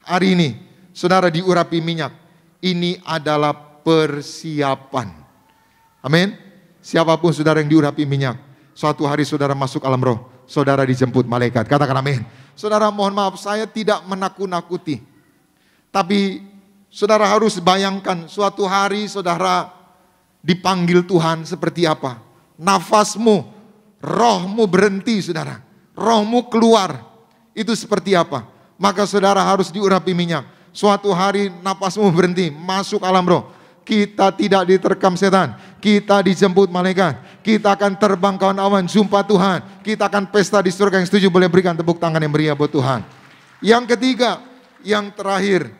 Hari ini, saudara diurapi minyak. Ini adalah persiapan. Amin. Siapapun saudara yang diurapi minyak, suatu hari saudara masuk alam roh, saudara dijemput malaikat. Katakan amin. Saudara mohon maaf, saya tidak menakut-nakuti. Tapi saudara harus bayangkan suatu hari saudara dipanggil Tuhan seperti apa. Nafasmu, rohmu berhenti saudara. Rohmu keluar. Itu seperti apa? Maka saudara harus diurapi minyak. Suatu hari nafasmu berhenti, masuk alam roh. Kita tidak diterkam setan. Kita dijemput malaikat. Kita akan terbang kawan awan, jumpa Tuhan. Kita akan pesta di surga. Yang setuju boleh berikan tepuk tangan yang meriah buat Tuhan. Yang ketiga, yang terakhir.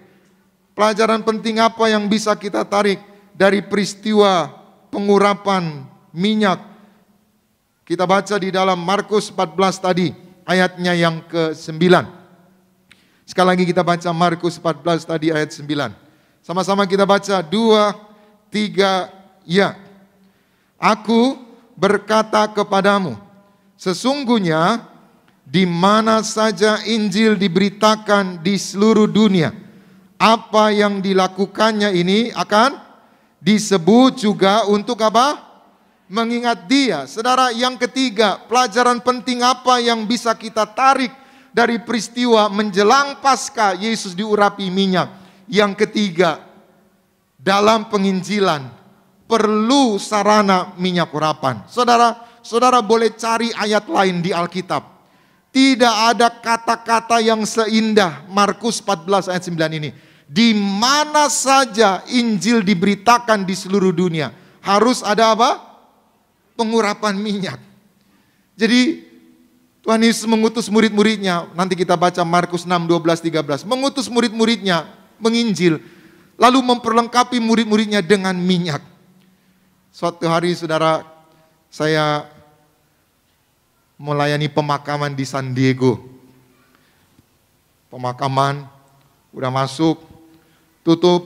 Pelajaran penting apa yang bisa kita tarik dari peristiwa pengurapan minyak? Kita baca di dalam Markus 14 tadi, ayatnya yang ke-9. Sekali lagi kita baca Markus 14 tadi ayat 9. Sama-sama kita baca 2, 3, ya. Aku berkata kepadamu, sesungguhnya di mana saja Injil diberitakan di seluruh dunia, apa yang dilakukannya ini akan disebut juga untuk apa? Mengingat dia. Saudara, yang ketiga, pelajaran penting apa yang bisa kita tarik dari peristiwa menjelang Paskah Yesus diurapi minyak? Yang ketiga, dalam penginjilan perlu sarana minyak urapan. Saudara boleh cari ayat lain di Alkitab. Tidak ada kata-kata yang seindah Markus 14 ayat 9 ini. Di mana saja Injil diberitakan di seluruh dunia, harus ada apa? Pengurapan minyak. Jadi Tuhan Yesus mengutus murid-muridnya, nanti kita baca Markus 6, 12, 13. Mengutus murid-muridnya menginjil, lalu memperlengkapi murid-muridnya dengan minyak. Suatu hari saudara, saya melayani pemakaman di San Diego. Pemakaman, udah masuk, tutup,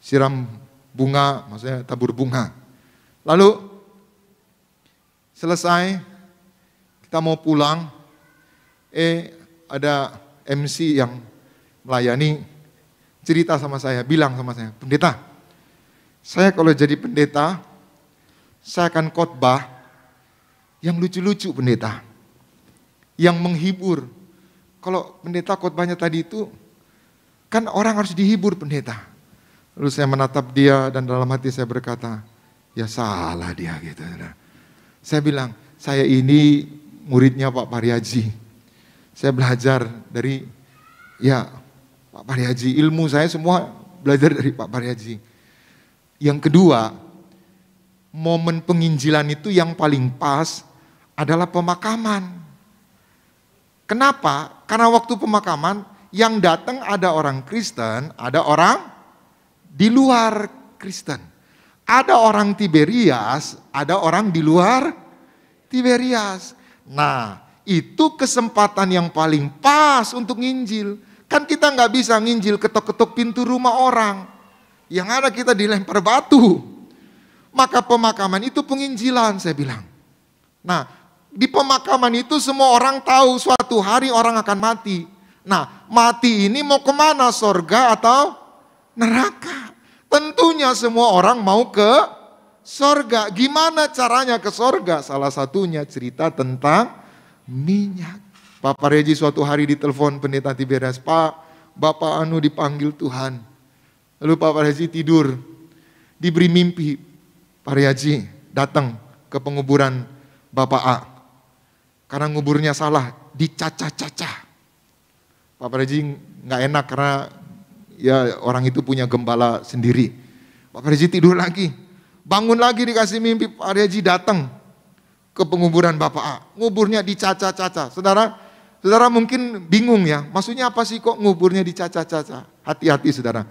siram bunga, maksudnya tabur bunga. Lalu selesai, kita mau pulang, ada MC yang melayani, cerita sama saya, bilang sama saya, pendeta, saya kalau jadi pendeta, saya akan khotbah yang lucu-lucu pendeta, yang menghibur. Kalau pendeta khotbahnya tadi itu, kan orang harus dihibur pendeta. Lalu saya menatap dia dan dalam hati saya berkata, ya salah dia gitu. Saya bilang, saya ini muridnya Pak Pariaji. Saya belajar dari Pak Pariaji. Ilmu saya semua belajar dari Pak Pariaji. Yang kedua, momen penginjilan itu yang paling pas adalah pemakaman. Kenapa? Karena waktu pemakaman yang datang ada orang Kristen, ada orang di luar Kristen. Ada orang Tiberias, ada orang di luar Tiberias. Nah, itu kesempatan yang paling pas untuk nginjil. Kan kita nggak bisa nginjil ketok-ketok pintu rumah orang. Yang ada kita dilempar batu. Maka pemakaman itu penginjilan, saya bilang. Nah, di pemakaman itu semua orang tahu suatu hari orang akan mati. Nah, mati ini mau kemana? Sorga atau neraka? Tentunya semua orang mau ke sorga. Gimana caranya ke sorga? Salah satunya cerita tentang minyak. Pak Reji suatu hari ditelepon pendeta Tiberias, Pak, Bapak Anu dipanggil Tuhan. Lalu Pak Reji tidur, diberi mimpi, Pak Reji datang ke penguburan Bapak A. Karena nguburnya salah, dicacah-cacah. Pak Reji nggak enak karena ya orang itu punya gembala sendiri. Pak Reji tidur lagi, bangun lagi dikasih mimpi, Pak Reji datang ke penguburan Bapak A. Nguburnya dicacah-cacah. Saudara mungkin bingung ya, maksudnya apa sih kok nguburnya dicacah-cacah? Hati-hati saudara,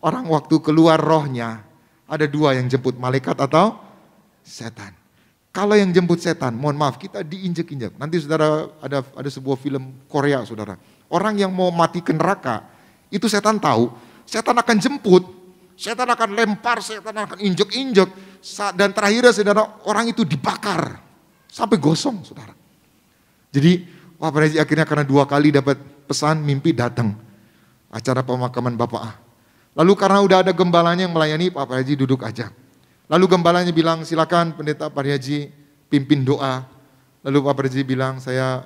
orang waktu keluar rohnya, ada dua yang jemput, malaikat atau setan. Kalau yang jemput setan, mohon maaf, kita diinjek-injek. Nanti saudara ada sebuah film Korea saudara. Orang yang mau mati ke neraka, itu setan tahu, setan akan jemput, setan akan lempar, setan akan injek-injek. Dan terakhirnya saudara, orang itu dibakar, sampai gosong saudara. Jadi Pak Rezi akhirnya karena 2 kali dapat pesan, mimpi datang. Acara pemakaman Bapak A. Lalu karena udah ada gembalanya yang melayani, Pak Rezi duduk aja. Lalu gembalanya bilang, silakan pendeta Pak Rezi pimpin doa. Lalu Pak Rezi bilang, saya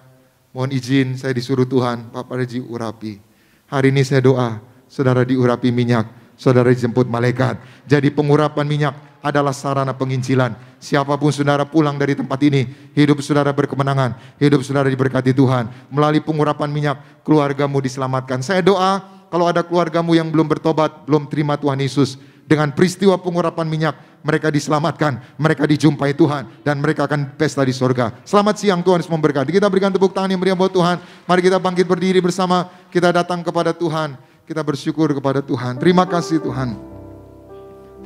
mohon izin, saya disuruh Tuhan, Pak Rezi urapi. Hari ini saya doa, saudara diurapi minyak, saudara dijemput malaikat. Jadi pengurapan minyak adalah sarana penginjilan. Siapapun saudara pulang dari tempat ini, hidup saudara berkemenangan, hidup saudara diberkati Tuhan. Melalui pengurapan minyak, keluargamu diselamatkan. Saya doa, kalau ada keluargamu yang belum bertobat, belum terima Tuhan Yesus, dengan peristiwa pengurapan minyak, mereka diselamatkan, mereka dijumpai Tuhan, dan mereka akan pesta di sorga. Selamat siang, Tuhan Yesus memberkati. Kita berikan tepuk tangan yang meriah buat Tuhan. Mari kita bangkit berdiri bersama, kita datang kepada Tuhan, kita bersyukur kepada Tuhan. Terima kasih Tuhan.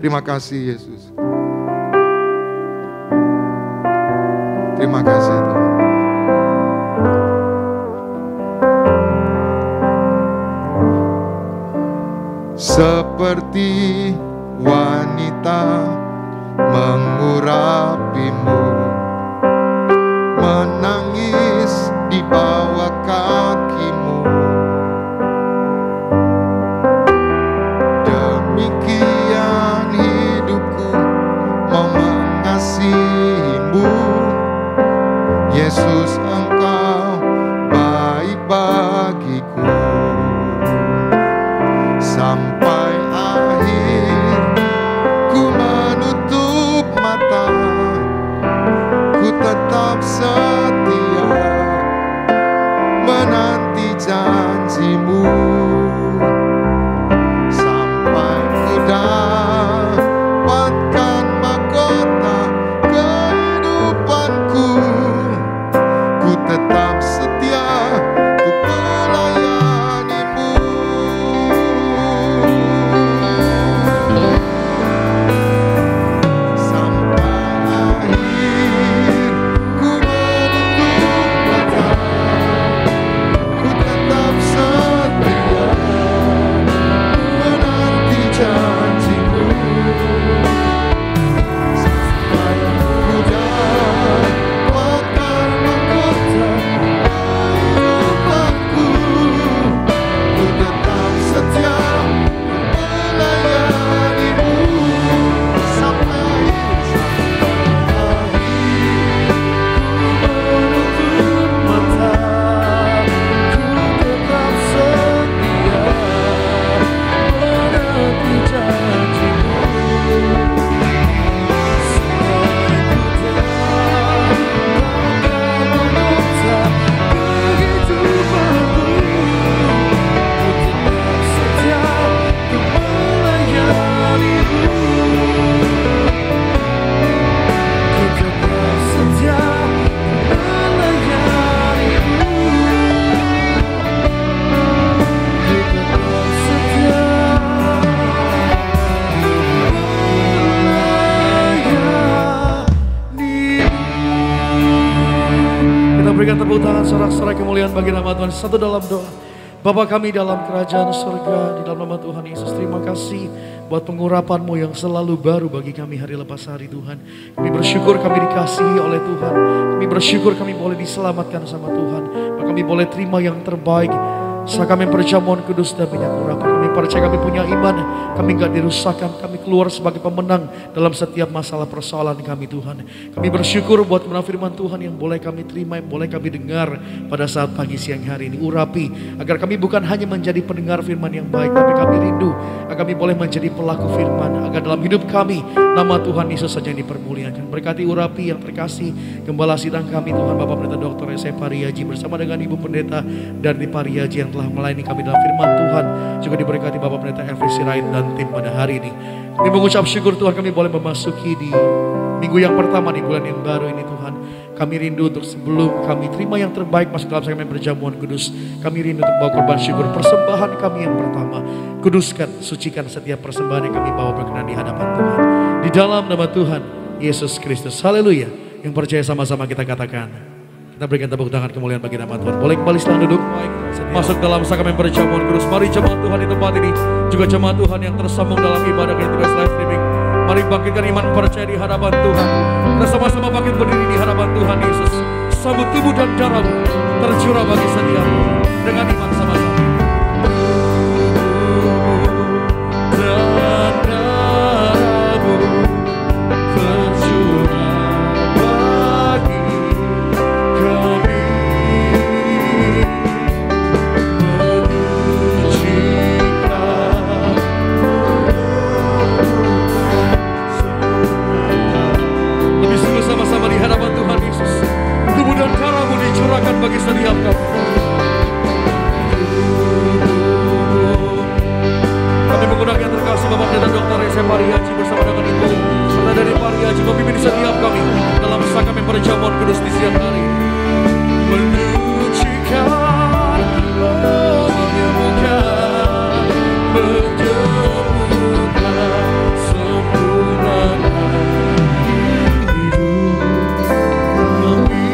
Terima kasih Yesus. Terima kasih Tuhan. Seperti wanita mengurapimu, menangis di bawah kakimu. Demikian hidupku mau mengasihimu. Yesus, Engkau baik bagiku. Sampai akhir ku menutup mata, ku tetap setia menanti janjimu. Sampai ku dapatkan mahkota kehidupanku, ku tetap setia untuk melayanimu. Berikan tepuk tangan sorak-sorai kemuliaan bagi nama Tuhan. Satu dalam doa. Bapa kami dalam kerajaan surga, di dalam nama Tuhan Yesus, terima kasih buat pengurapan-Mu yang selalu baru bagi kami hari lepas hari Tuhan. Kami bersyukur kami dikasihi oleh Tuhan. Kami bersyukur kami boleh diselamatkan sama Tuhan. Kami boleh terima yang terbaik Sakramen perjamuan kudus dan minyak urapan. Kami percaya kami punya iman. Kami gak dirusakkan. Kami keluar sebagai pemenang dalam setiap masalah persoalan kami Tuhan. Kami bersyukur buat kebenaran firman Tuhan yang boleh kami terima, yang boleh kami dengar pada saat pagi siang hari ini. Urapi agar kami bukan hanya menjadi pendengar firman yang baik, tapi kami rindu agar kami boleh menjadi pelaku firman. Agar dalam hidup kami nama Tuhan Yesus saja yang dipermuliakan. Berkati urapi yang terkasih Gembala Sidang kami Tuhan, Bapak Pendeta Dr. S.E. Pariaji bersama dengan Ibu Pendeta dari Pariaji yang telah melayani kami dalam firman Tuhan. Juga diberkati Bapak Pendeta Elvi Sirait dan tim pada hari ini. Kami mengucap syukur Tuhan, kami boleh memasuki di minggu yang pertama di bulan yang baru ini Tuhan. Kami rindu untuk sebelum kami terima yang terbaik masuk dalam sakramen perjamuan kudus, kami rindu untuk bawa korban syukur persembahan kami yang pertama. Kuduskan, sucikan setiap persembahan yang kami bawa berkenan di hadapan Tuhan. Di dalam nama Tuhan Yesus Kristus. Haleluya. Yang percaya sama-sama kita katakan. Kita berikan tepuk tangan kemuliaan bagi nama Tuhan. Boleh kembali setelah duduk. Masuk dalam sakramen perjamuan kudus. Mari jemaat Tuhan di tempat ini. Juga jemaat Tuhan yang tersambung dalam ibadah Kentras live streaming. Mari bangkitkan iman percaya di hadapan Tuhan. Kita sama-sama bangkit berdiri di hadapan Tuhan Yesus. Sambut tubuh dan darahmu tercurah bagi setiamu. Dengan iman sama-sama. Bagi setiap kami. Kami menggunakan terkasih Bapak Pendeta Dr. S.E. Pariaji bersama dengan Ibu serta dari Pariaji memimpin setiap kami dalam sakramen perjamuan kudus di siang hari. Menyucikan, menyembuhkan, menyembuhkan, sempurnakan hidup kami.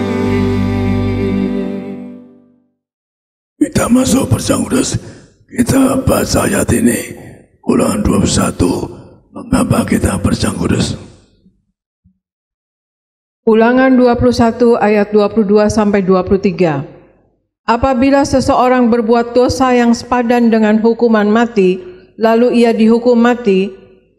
Kita masuk perjamuan kudus. Kita baca ayat ini Ulangan 21. Mengapa kita perjamuan kudus? Ulangan 21 ayat 22 sampai 23. Apabila seseorang berbuat dosa yang sepadan dengan hukuman mati, lalu ia dihukum mati,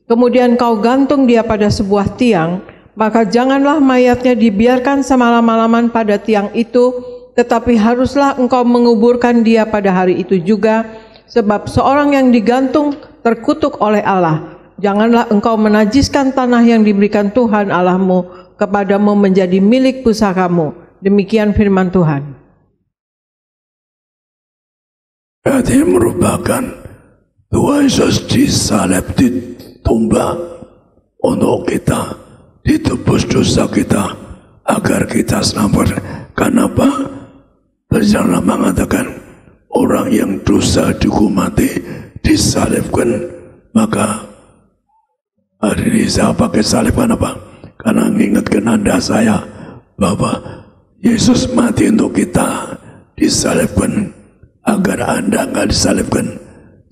kemudian kau gantung dia pada sebuah tiang, maka janganlah mayatnya dibiarkan semalam-malaman pada tiang itu, tetapi haruslah engkau menguburkan dia pada hari itu juga, sebab seorang yang digantung terkutuk oleh Allah. Janganlah engkau menajiskan tanah yang diberikan Tuhan Allahmu kepadamu menjadi milik pusakamu. Demikian firman Tuhan. Ini merupakan Tuhan Yesus disalib, ditumbang untuk kita, ditebus dosa kita agar kita selamat. Kenapa? Perjalanan mengatakan orang yang dosa dihukum mati disalibkan. Maka hari ini saya pakai salib kenapa? Karena mengingatkan Anda saya bahwa Yesus mati untuk kita, disalibkan agar Anda nggak disalibkan.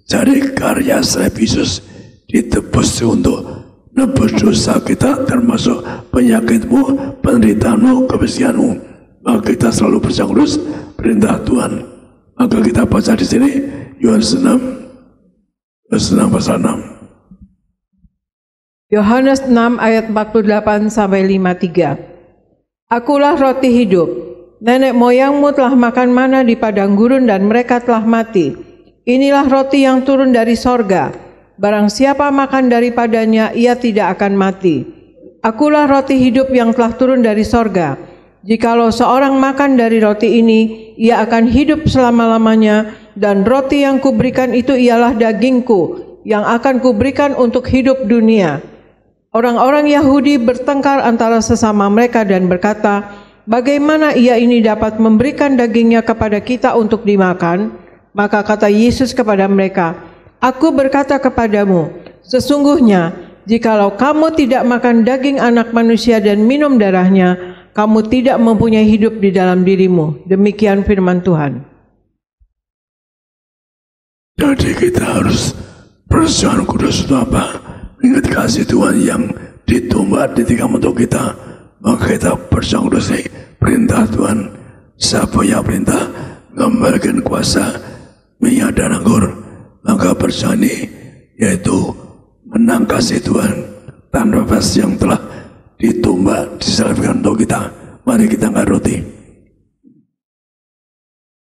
Jadi karya salib Yesus ditebus untuk nebus dosa kita, termasuk penyakitmu, penderitaanmu, kebersihanmu. Maka kita selalu percaya kudus perintah Tuhan. Maka kita baca di sini Yohanes 6 pasal 6. Yohanes 6 ayat 48 sampai 53. Akulah roti hidup. Nenek moyangmu telah makan mana di padang gurun dan mereka telah mati. Inilah roti yang turun dari sorga. Barang siapa makan daripadanya, ia tidak akan mati. Akulah roti hidup yang telah turun dari sorga. Jikalau seorang makan dari roti ini, ia akan hidup selama-lamanya, dan roti yang kuberikan itu ialah dagingku, yang akan kuberikan untuk hidup dunia. Orang-orang Yahudi bertengkar antara sesama mereka dan berkata, bagaimana ia ini dapat memberikan dagingnya kepada kita untuk dimakan? Maka kata Yesus kepada mereka, aku berkata kepadamu, sesungguhnya jikalau kamu tidak makan daging anak manusia dan minum darahnya, kamu tidak mempunyai hidup di dalam dirimu. Demikian firman Tuhan. Jadi kita harus persoalan kudus itu apa? Ingat kasih Tuhan yang ditumbang ditikam untuk kita. Maka kita persoalan kudus ini perintah Tuhan. Siapa yang perintah? Mengembalikan kuasa minyak dan anggur, maka berjanji, yaitu menang kasih Tuhan tanpa batas yang telah ditumbak disalibkan untuk kita. Mari kita angkat roti.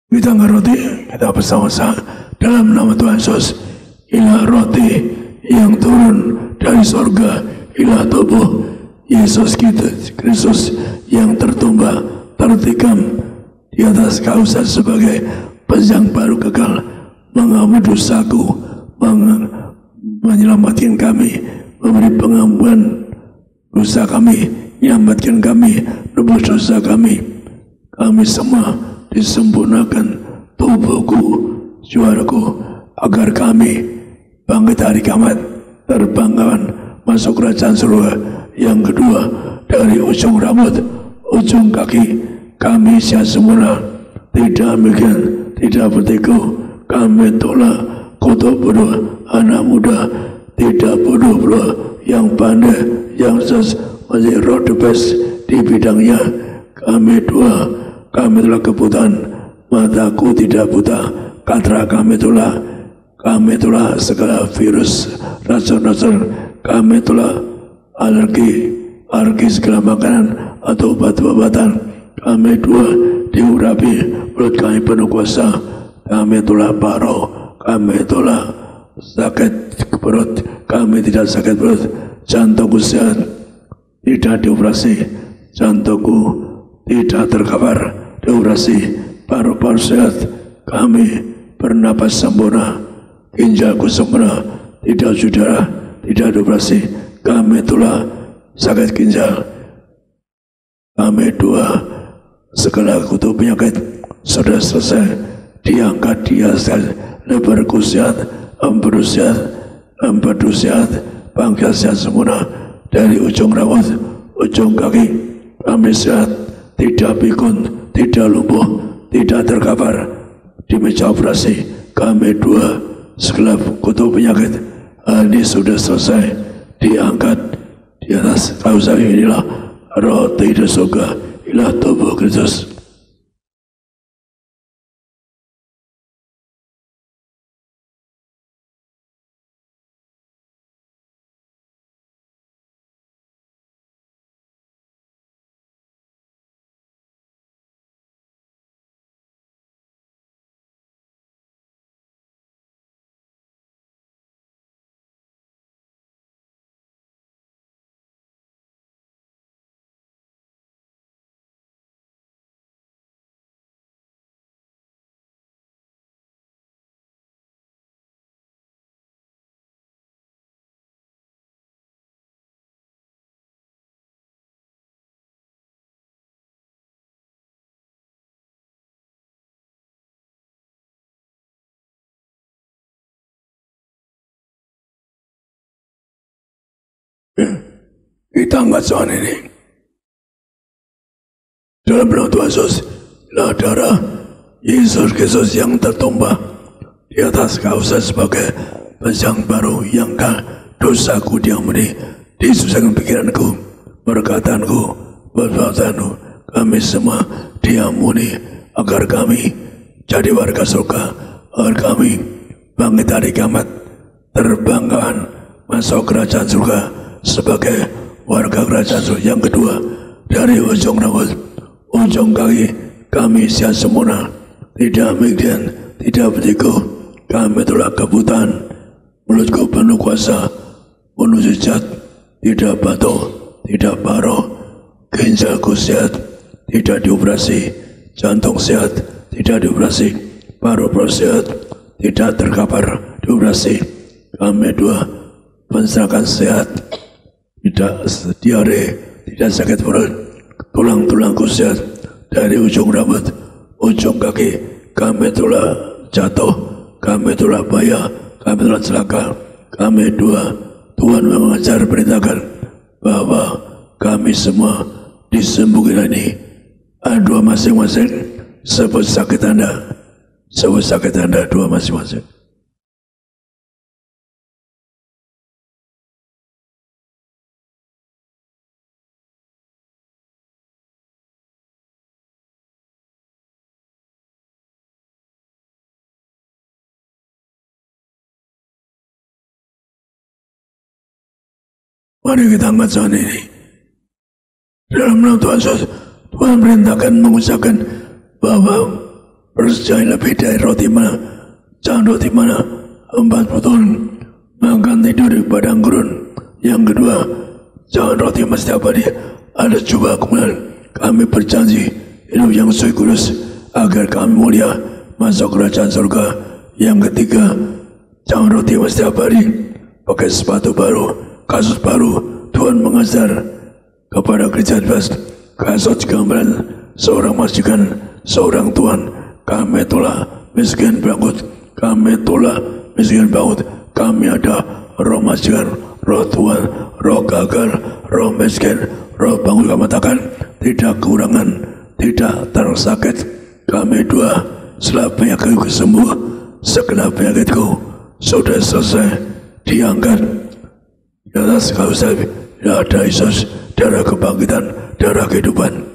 Kita angkat roti, kita bersama-sama dalam nama Tuhan Yesus. Inilah roti yang turun dari sorga, inilah tubuh Yesus Kristus yang tertumbak, tertikam di atas kayu salib sebagai pedang baru kekal, mengampuni dosaku, menyelamatkan kami, memberi pengampunan dosa kami, menyelamatkan kami, nebus dosa kami. Kami semua disempurnakan tubuhku, jiwaku, agar kami bangkit hari kiamat, terbangkan masuk kerajaan surga. Yang kedua, dari ujung rambut, ujung kaki, kami siap sempurna, tidak demikian, tidak bertiku. Kami tolak kutuk bodoh anak muda, tidak bodoh pula yang pandai, yang menjadi roh the best di bidangnya. Kami dua, kami telah kebutaan, mataku tidak buta, katra kami telah segala virus, racun-racun, kami telah alergi segala makanan atau obat-obatan. Kami dua diurapi, mulut kami penuh kuasa. Kami telah baro, kami telah sakit perut, kami tidak sakit perut. Jantungku sehat, tidak dioperasi. Jantungku tidak terkapar, dioperasi. Paru-paru sehat, kami bernapas sempurna. Ginjalku sempurna, tidak saudara, tidak dioperasi. Kami telah sakit ginjal. Kami dua, segala kutuk penyakit sudah selesai, diangkat di atas. Lebarku sehat, empedu sehat, bangsa sehat sempurna. Dari ujung rambut, ujung kaki, kami sehat, tidak pikun, tidak lumpuh, tidak terkapar. Di meja operasi, kami dua, segala kutuk penyakit ini sudah selesai, diangkat di atas kayu salib. Inilah roti di surga, inilah tubuh Kristus. Kita angkat soal ini dalam nama Tuhan Yesus. Inilah darah Yesus Kristus yang tertumpah di atas kayu salib sebagai pedang baru yang dosaku diampuni, disusahkan pikiranku, perkataanku, perbuatanku, kami semua diampuni, agar kami jadi warga surga, agar kami bangkit hari kiamat, terbangkan masuk kerajaan surga sebagai warga kerajaan surga. Yang kedua, dari ujung rambut, ujung kaki, kami siap sempurna, tidak demikian, tidak bertiku. Kami telah kebutaan, mulutku penuh kuasa, penuh sujud, tidak batuk, tidak baro. Ginjalku sehat, tidak dioperasi. Jantung sehat, tidak dioperasi. Paru-paru sehat, tidak terkapar, dioperasi. Kami dua, pencernaan sehat, tidak diare, tidak sakit perut. Tulang-tulangku sehat, dari ujung rambut, ujung kaki, kami telah jatuh, kami telah bahaya, kami telah celaka. Kami dua, Tuhan mengajar perintahkan bahwa kami semua disembuhkan ini. Dua masing-masing, sebut sakit Anda, dua masing-masing. Mari kita angkat saat ini. Dalam nama Tuhan Yesus, Tuhan perintahkan mengucapkan bahwa percaya lebih dari roti mana, jangan roti mana 40 tahun makan tidur di padang gurun. Yang kedua, jangan roti mesti abadi. Ada coba kemudian kami berjanji hidup yang suci kudus agar kami mulia masuk kerajaan surga. Yang ketiga, jangan roti mesti abadi. Pakai sepatu baru, kasus baru. Tuhan mengajar kepada gereja bebas kasus gambaran seorang majikan, seorang Tuhan. Kami telah miskin bangkut, kami telah miskin bangkut. Kami ada roh majikan, roh Tuhan, roh gagal, roh miskin, roh bangun. Kami katakan tidak kekurangan, tidak tersakit. Kami dua, setelah penyakitku sembuh, segenap penyakitku sudah selesai, diangkat di atas kayu salib. Ada Yesus, darah kebangkitan, darah kehidupan.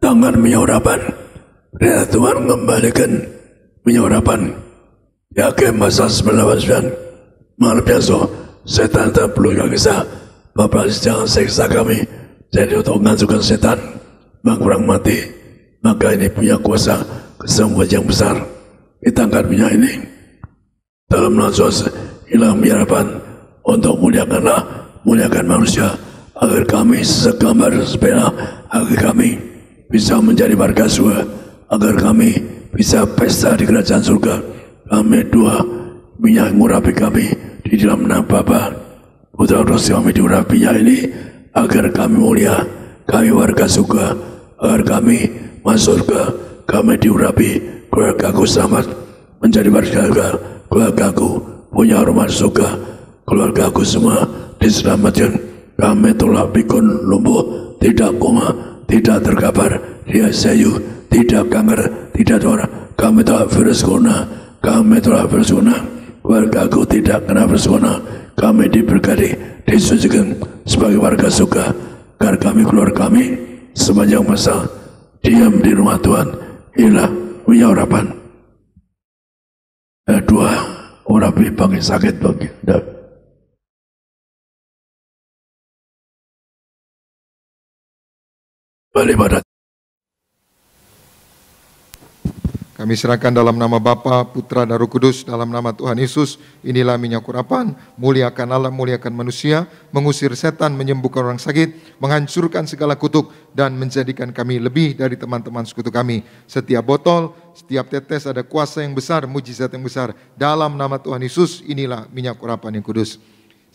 Tangan menyurapan, dan Tuhan mengembalikan menyurapan. Yakin masa 99 malam besok setan tak perlu kisah. Bapak jangan seksa kami. Jadi untuk mengajukan setan mengurang mati, maka ini punya kuasa kesembuhan yang besar. Kita angkat punya ini dalam nasos hilang menyurapan untuk muliakan manusia, agar kami segambar sepeda, agar kami bisa menjadi warga surga, agar kami bisa pesta di kerajaan surga. Kami dua minyak murapi kami di dalam nama Bapa, Putra, Roh kami diurapinya ini, agar kami mulia, kami warga surga, agar kami masuk surga, kami diurapi, keluargaku selamat menjadi warga surga, keluargaku punya rumah surga, keluargaku semua diselamatkan. Kami telah pikun lumpuh, tidak koma, tidak terkapar, tidak sayu, tidak kanker, tidak tora. Kami telah virus corona, kami telah virus corona. Keluargaku tidak kena virus corona. Kami diberkati, disucikan sebagai warga surga, agar kami keluar kami sepanjang masa diam di rumah Tuhan. Inilah punya harapan. Dua orang bagi sakit bagi balik pada. Kami serahkan dalam nama Bapa, Putra, dan Roh Kudus, dalam nama Tuhan Yesus. Inilah minyak urapan, muliakan Allah, muliakan manusia, mengusir setan, menyembuhkan orang sakit, menghancurkan segala kutuk, dan menjadikan kami lebih dari teman-teman sekutu kami. Setiap botol, setiap tetes ada kuasa yang besar, mujizat yang besar. Dalam nama Tuhan Yesus, inilah minyak urapan yang kudus.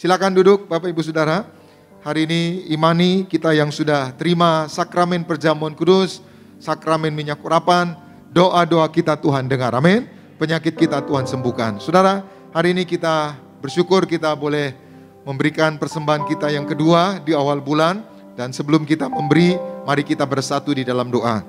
Silakan duduk Bapak Ibu Saudara. Hari ini imani kita yang sudah terima sakramen perjamuan kudus, sakramen minyak urapan, doa-doa kita Tuhan dengar, amin. Penyakit kita Tuhan sembuhkan. Saudara, hari ini kita bersyukur kita boleh memberikan persembahan kita yang kedua di awal bulan. Dan sebelum kita memberi, mari kita bersatu di dalam doa.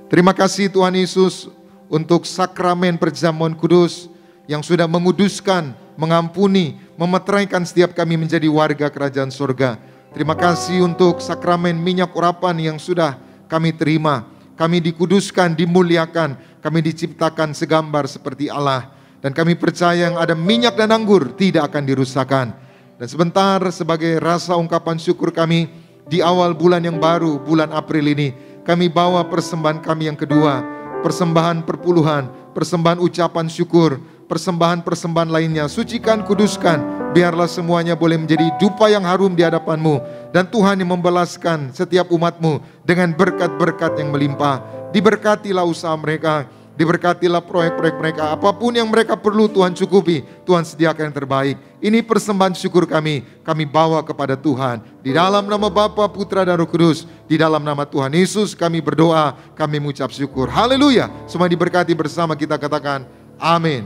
Terima kasih Tuhan Yesus untuk sakramen perjamuan kudus yang sudah menguduskan, mengampuni, memeteraikan setiap kami menjadi warga kerajaan surga. Terima kasih untuk sakramen minyak urapan yang sudah kami terima. Kami dikuduskan, dimuliakan, kami diciptakan segambar seperti Allah. Dan kami percaya yang ada minyak dan anggur tidak akan dirusakkan. Dan sebentar sebagai rasa ungkapan syukur kami di awal bulan yang baru, bulan April ini, kami bawa persembahan kami yang kedua, persembahan perpuluhan, persembahan ucapan syukur, persembahan-persembahan lainnya. Sucikan, kuduskan, biarlah semuanya boleh menjadi dupa yang harum di hadapan-Mu. Dan Tuhan yang membalaskan setiap umat-Mu dengan berkat-berkat yang melimpah. Diberkatilah usaha mereka, diberkatilah proyek-proyek mereka. Apapun yang mereka perlu Tuhan cukupi, Tuhan sediakan yang terbaik. Ini persembahan syukur kami bawa kepada Tuhan. Di dalam nama Bapa, Putra dan Roh Kudus, di dalam nama Tuhan Yesus kami berdoa, kami mengucap syukur. Haleluya. Semua diberkati bersama kita katakan amin.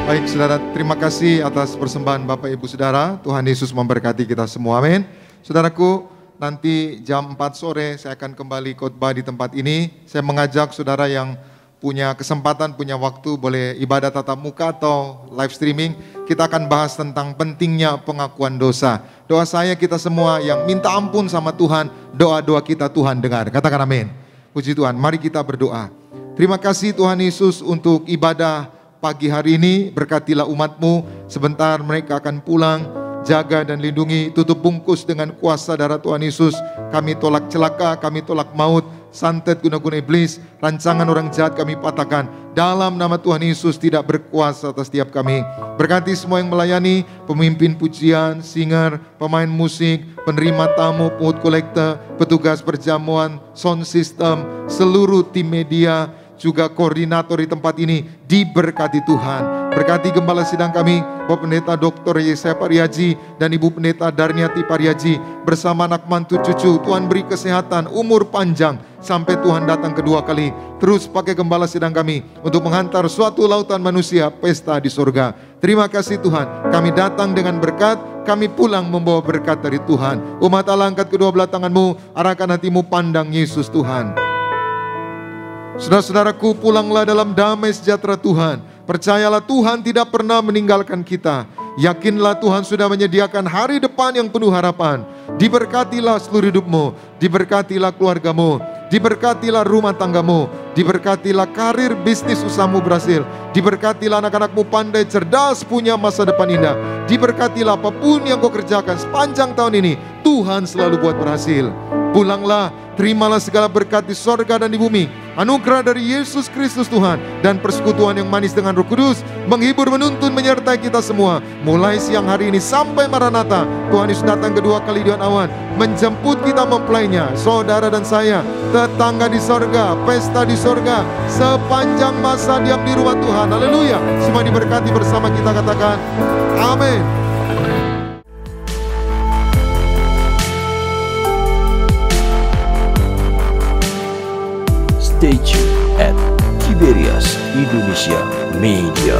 Baik saudara, terima kasih atas persembahan Bapak Ibu Saudara. Tuhan Yesus memberkati kita semua, amin. Saudaraku, nanti jam 4 sore saya akan kembali khotbah di tempat ini. Saya mengajak saudara yang punya kesempatan, punya waktu, boleh ibadah tatap muka atau live streaming. Kita akan bahas tentang pentingnya pengakuan dosa. Doa saya kita semua yang minta ampun sama Tuhan, doa-doa kita Tuhan dengar. Katakan amin. Puji Tuhan, mari kita berdoa. Terima kasih Tuhan Yesus untuk ibadah pagi hari ini. Berkatilah umat-Mu, sebentar mereka akan pulang. Jaga dan lindungi, tutup bungkus dengan kuasa darah Tuhan Yesus. Kami tolak celaka, kami tolak maut, santet guna-guna iblis, rancangan orang jahat kami patahkan. Dalam nama Tuhan Yesus tidak berkuasa atas setiap kami. Berkati semua yang melayani, pemimpin pujian, singer, pemain musik, penerima tamu, pungut kolektor, petugas perjamuan, sound system, seluruh tim media, juga koordinator di tempat ini, diberkati Tuhan. Berkati gembala sidang kami, Bapak Pendeta Dr. Yesaya Pariaji dan Ibu Pendeta Darniati Pariaji bersama anak mantu cucu. Tuhan beri kesehatan, umur panjang sampai Tuhan datang kedua kali. Terus pakai gembala sidang kami untuk menghantar suatu lautan manusia pesta di surga. Terima kasih Tuhan, kami datang dengan berkat, kami pulang membawa berkat dari Tuhan. Umat Allah, angkat kedua belah tanganmu, arahkan hatimu pandang Yesus Tuhan. Saudara-saudaraku, pulanglah dalam damai sejahtera Tuhan. Percayalah Tuhan tidak pernah meninggalkan kita. Yakinlah Tuhan sudah menyediakan hari depan yang penuh harapan. Diberkatilah seluruh hidupmu, diberkatilah keluargamu, diberkatilah rumah tanggamu, diberkatilah karir bisnis usahamu berhasil, diberkatilah anak-anakmu pandai cerdas punya masa depan indah, diberkatilah apapun yang kau kerjakan sepanjang tahun ini, Tuhan selalu buat berhasil. Pulanglah, terimalah segala berkat di sorga dan di bumi. Anugerah dari Yesus Kristus Tuhan dan persekutuan yang manis dengan Roh Kudus menghibur, menuntun, menyertai kita semua. Mulai siang hari ini sampai Maranatha, Tuhan Yesus datang kedua kali dengan awan, menjemput kita mempelainya. Saudara dan saya, tetangga di sorga, pesta di sorga, sepanjang masa diam di rumah Tuhan. Haleluya. Semua diberkati bersama kita katakan amin. Stay tuned at Tiberias Indonesia Media.